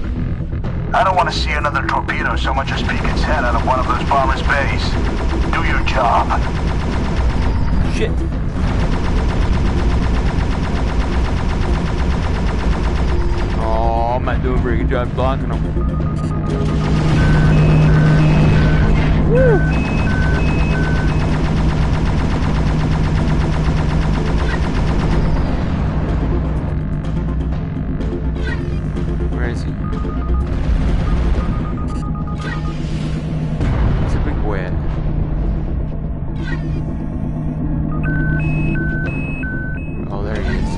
I don't want to see another torpedo so much as peek its head out of one of those bombers' bays. Do your job. Shit. Oh, I'm not doing a very good job blocking them. Woo! Where is he? It's a big boy at. Oh, there he is.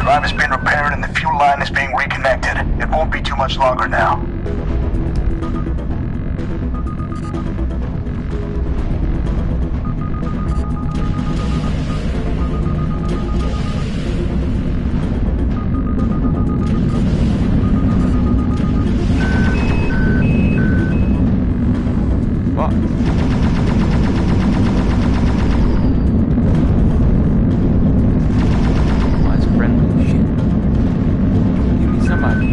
Drive has been repaired and the fuel line is being reconnected. It won't be too much longer now. What? Oh, it's friendly. Shit. Give me somebody.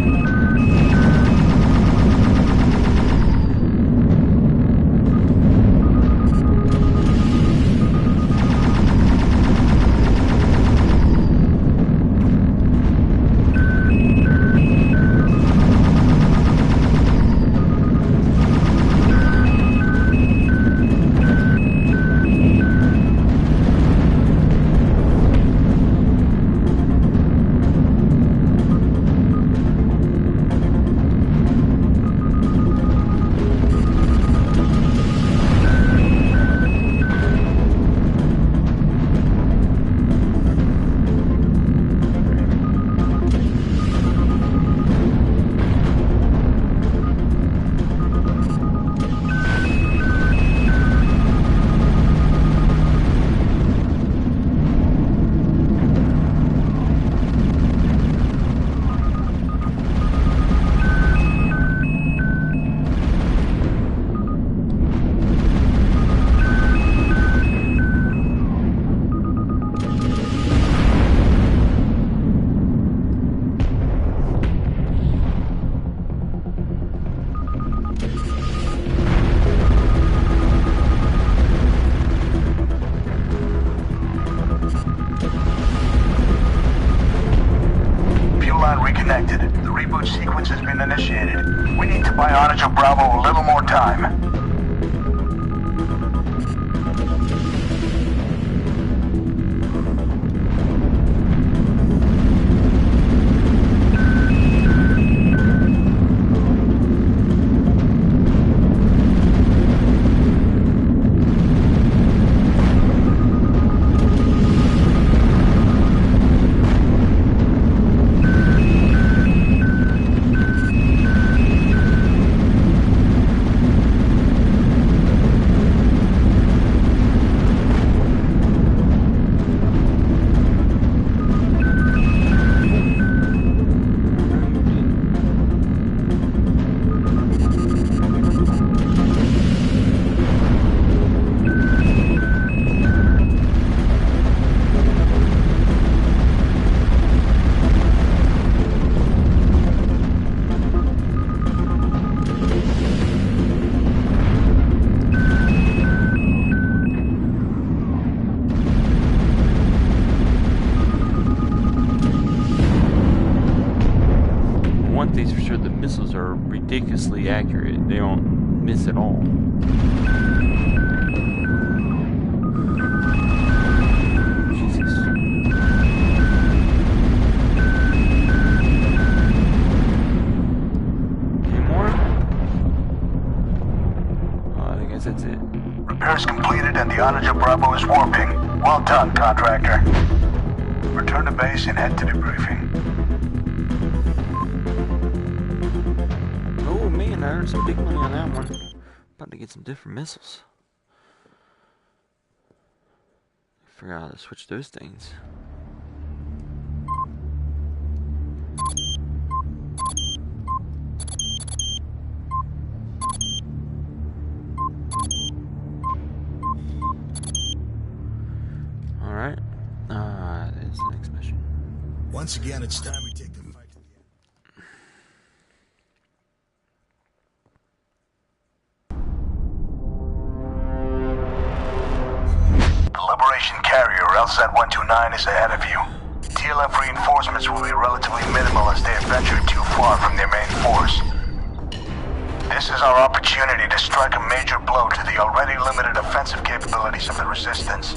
disconnected. The reboot sequence has been initiated. We need to buy Onager Bravo a little more time. These for sure, the missiles are ridiculously accurate. They don't miss at all. Jesus. Any more? I guess that's it. Repairs completed and the Onager Bravo is warping. Well done, contractor. Return to base and head to debriefing. Oh man, I earned some big money on that one. About to get some different missiles. Figure out how to switch those things. Alright. There's the next mission. Once again, it's time we take the fight to the end. The Liberation carrier, LSAT 129, is ahead of you. TLF reinforcements will be relatively minimal as they have ventured too far from their main force. This is our opportunity to strike a major blow to the already limited offensive capabilities of the Resistance.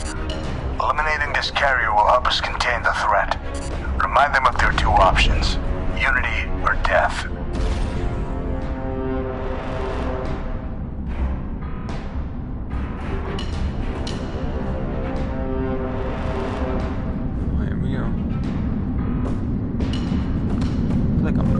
Eliminating this carrier will help us contain the threat. Remind them of their two options: unity or death. Here we go. Click on it.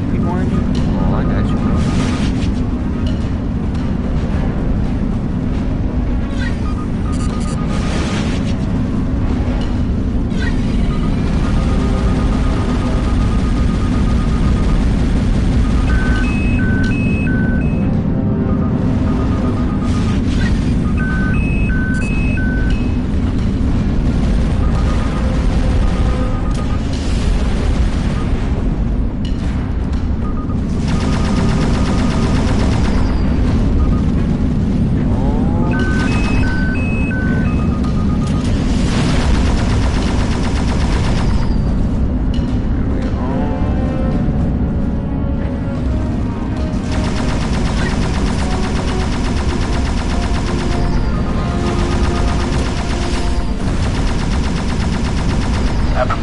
got people on you? Oh, I got you, bro.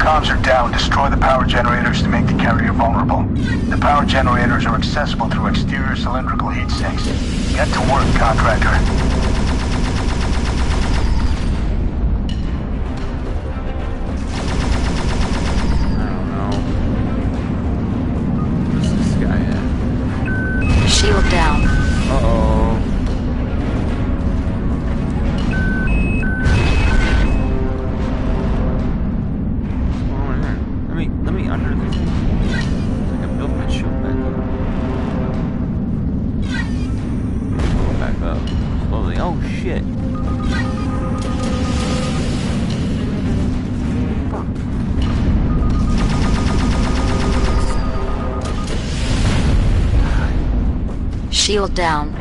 Comms are down. Destroy the power generators to make the carrier vulnerable. The power generators are accessible through exterior cylindrical heat sinks. Get to work, contractor. I don't know. Where's this guy at? Shield down. Uh-oh. Let me under this. I can build my shield back up. Go back up. Slowly. Oh shit. Fuck. Shield down.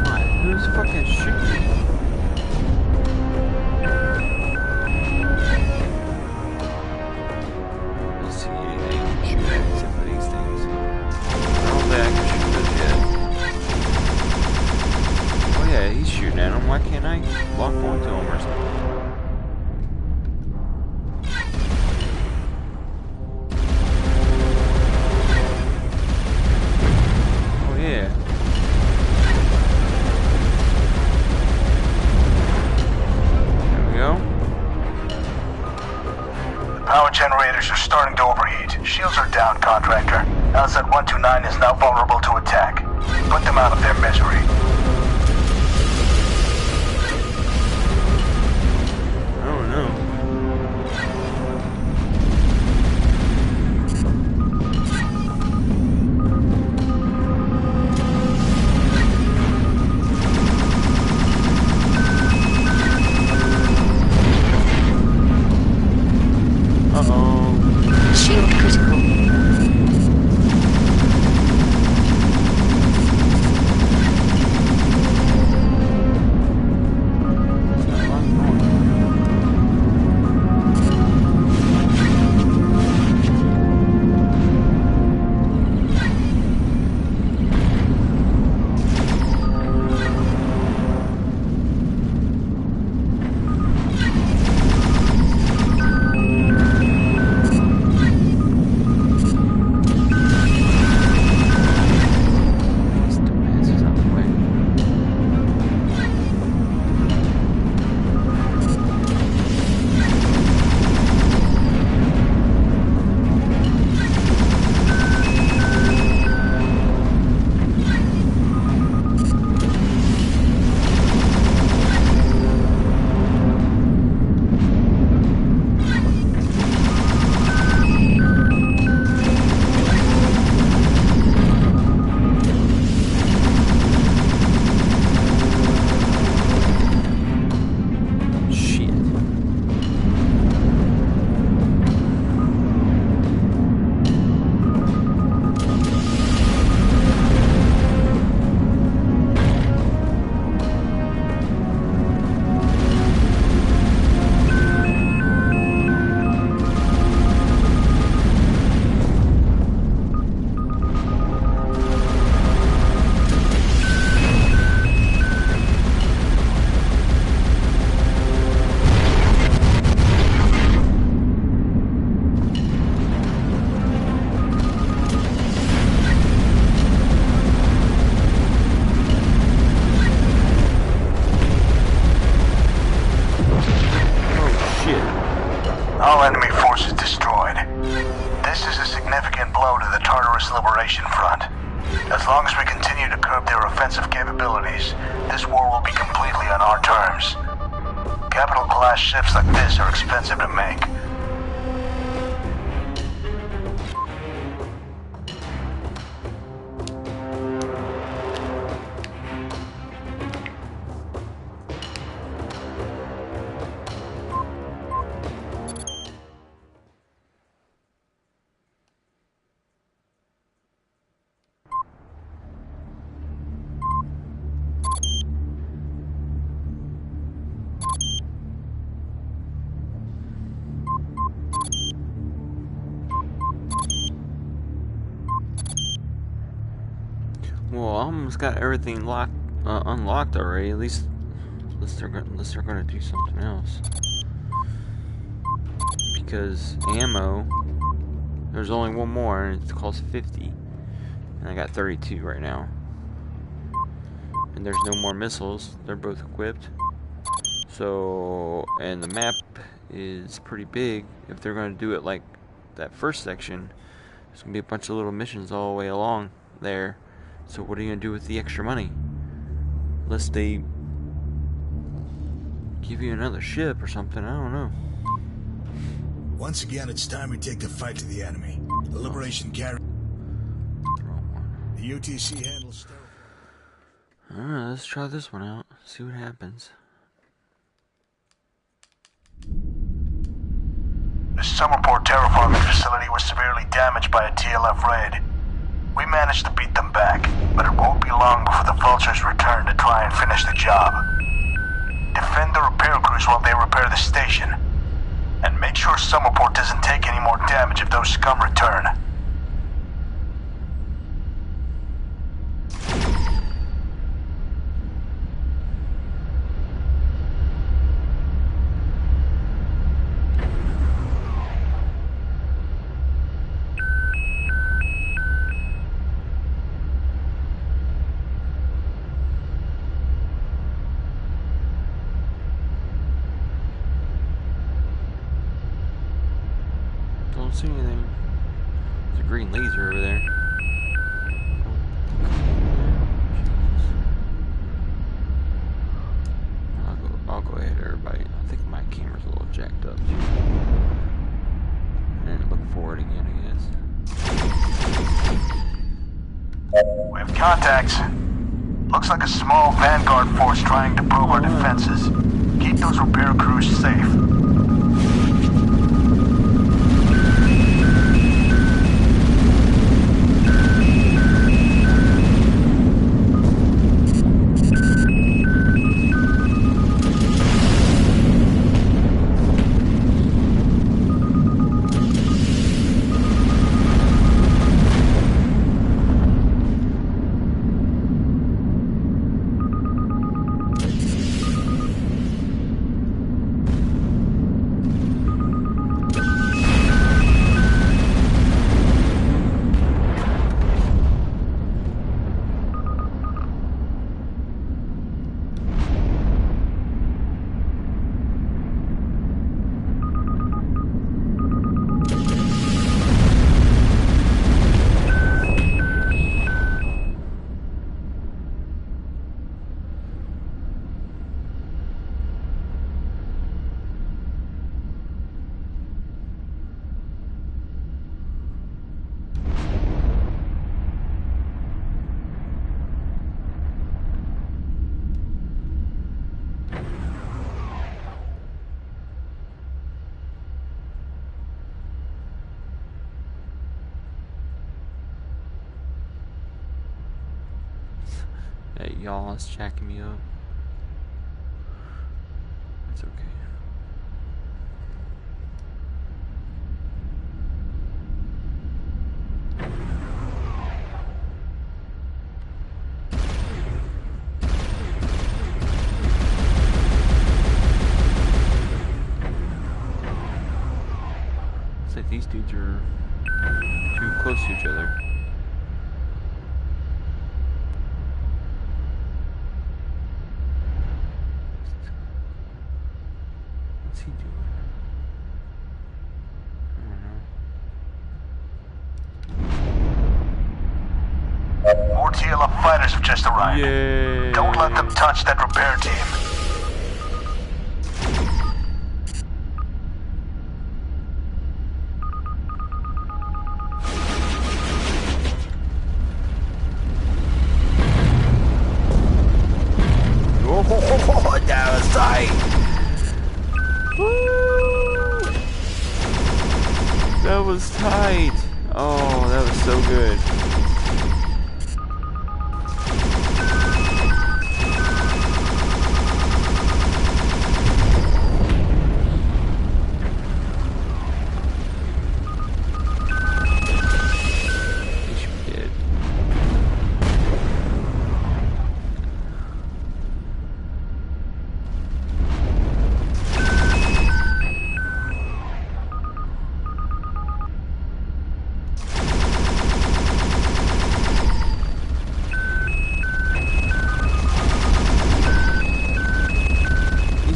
What? Who's fucking shooting? He's shooting at him. Why can't I lock onto him or something? Oh yeah. There we go. The power generators are starting to overheat. Shields are down, contractor. LZ 129 is now vulnerable to attack. Put them out of their misery. Shield critical. All enemy forces destroyed. significant blow to the Tartarus Liberation Front. As long as we continue to curb their offensive capabilities, this war will be completely on our terms. Capital-class ships like this are expensive to make. Well, I almost got everything unlocked already. At least, unless they're gonna do something else. Because ammo, there's only one more, and it costs 50, and I got 32 right now. And there's no more missiles. They're both equipped. So, and the map is pretty big. If they're gonna do it like that first section, there's gonna be a bunch of little missions all the way along there. So what are you gonna do with the extra money? Unless they give you another ship or something, I don't know. Once again, it's time we take the fight to the enemy. The Liberation carrier. The UTC handles stealth. Alright, let's try this one out. See what happens. The Summerport terraforming facility was severely damaged by a TLF raid. We managed to beat them back, but it won't be long before the Vultures return to try and finish the job. Defend the repair crews while they repair the station. And make sure Summerport doesn't take any more damage if those scum return. Don't see anything. There's a green laser over there. I'll go ahead, everybody. I think my camera's a little jacked up too. And look forward again, I guess. We have contacts. Looks like a small vanguard force trying to probe our defenses. Keep those repair crews safe. Hey, y'all, it's jacking me up. It's okay. Looks like these dudes are too close to each other. What's he doing? I don't know. More TLF fighters have just arrived. Yay. Don't let them touch that repair team. Oh, that was tight. Woo. That was tight. Oh, that was so good.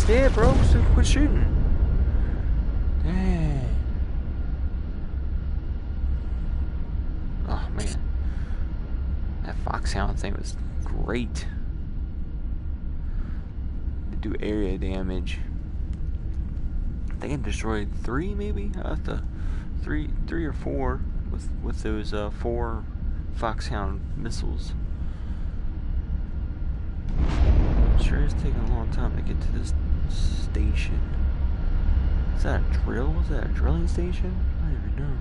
Dead, bro. So quit shooting. Dang. Oh man, that foxhound thing was great. To do area damage. I think it destroyed 3, maybe. I have to 3 or 4 with those 4 foxhound missiles. Sure is taking a long time to get to this station. Is that a drill? Is that a drilling station? I don't even know.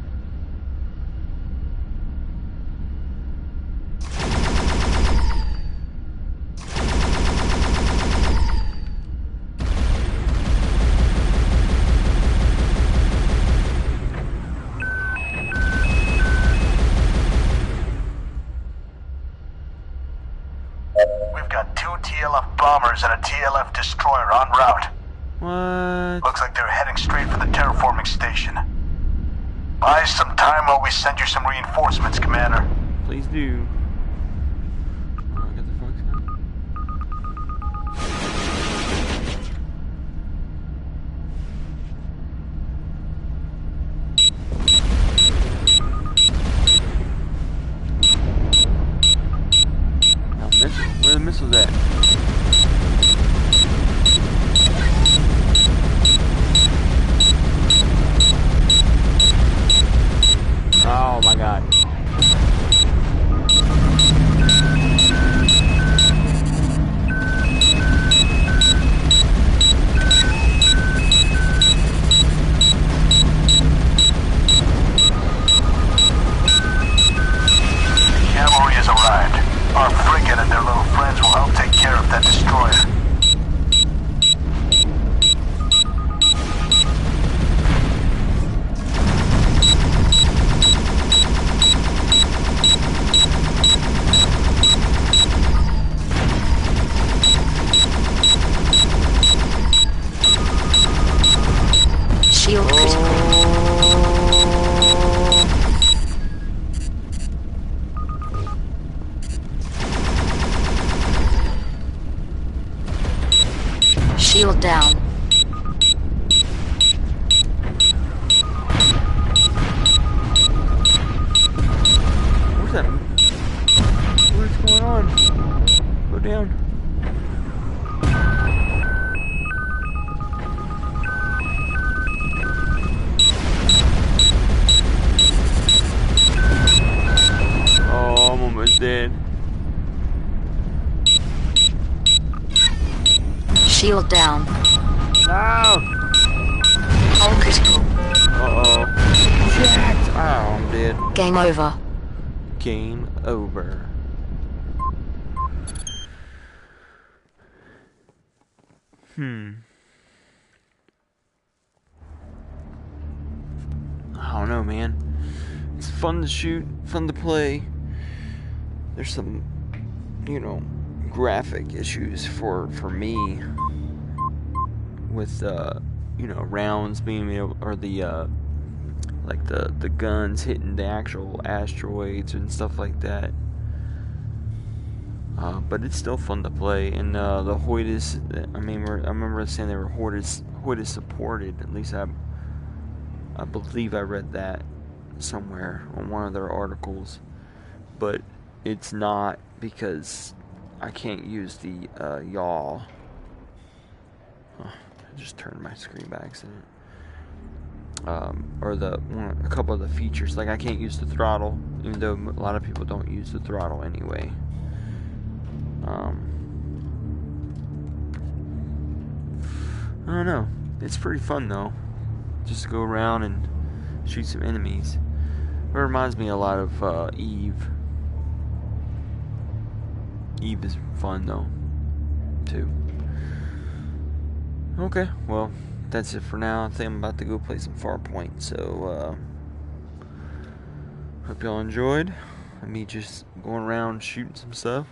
We've got 2 TLF bombers and a TLF destroyer en route. What? Looks like they're heading straight for the terraforming station. Buy some time while we send you some reinforcements, Commander. Please do. Oh, I got the foxhound. Where are the missiles at? Oh my god. Cavalry has arrived. Our frigate and their little friends will help take care of that destroyer. Shield critical. Shield down. Where's that? What's going on? Go down. Oh, I'm almost dead. Shield down. No! Hull critical. Uh-oh. Jacked! Oh, I'm dead. Game over. Game over. I don't know, man. It's fun to shoot, fun to play. There's some, graphic issues for me with rounds being able, or the like the guns hitting the actual asteroids and stuff like that. But it's still fun to play, and the HOTAS. I remember saying they were HOTAS supported. At least I believe I read that somewhere on one of their articles. But it's not because I can't use the yaw. I just turned my screen by accident. Or a couple of the features, like I can't use the throttle, even though a lot of people don't use the throttle anyway. I don't know. It's pretty fun though, just to go around and shoot some enemies. It reminds me a lot of Eve. Eve is fun though, too. Okay, well, that's it for now. I think I'm about to go play some Farpoint, so hope y'all enjoyed me just going around shooting some stuff.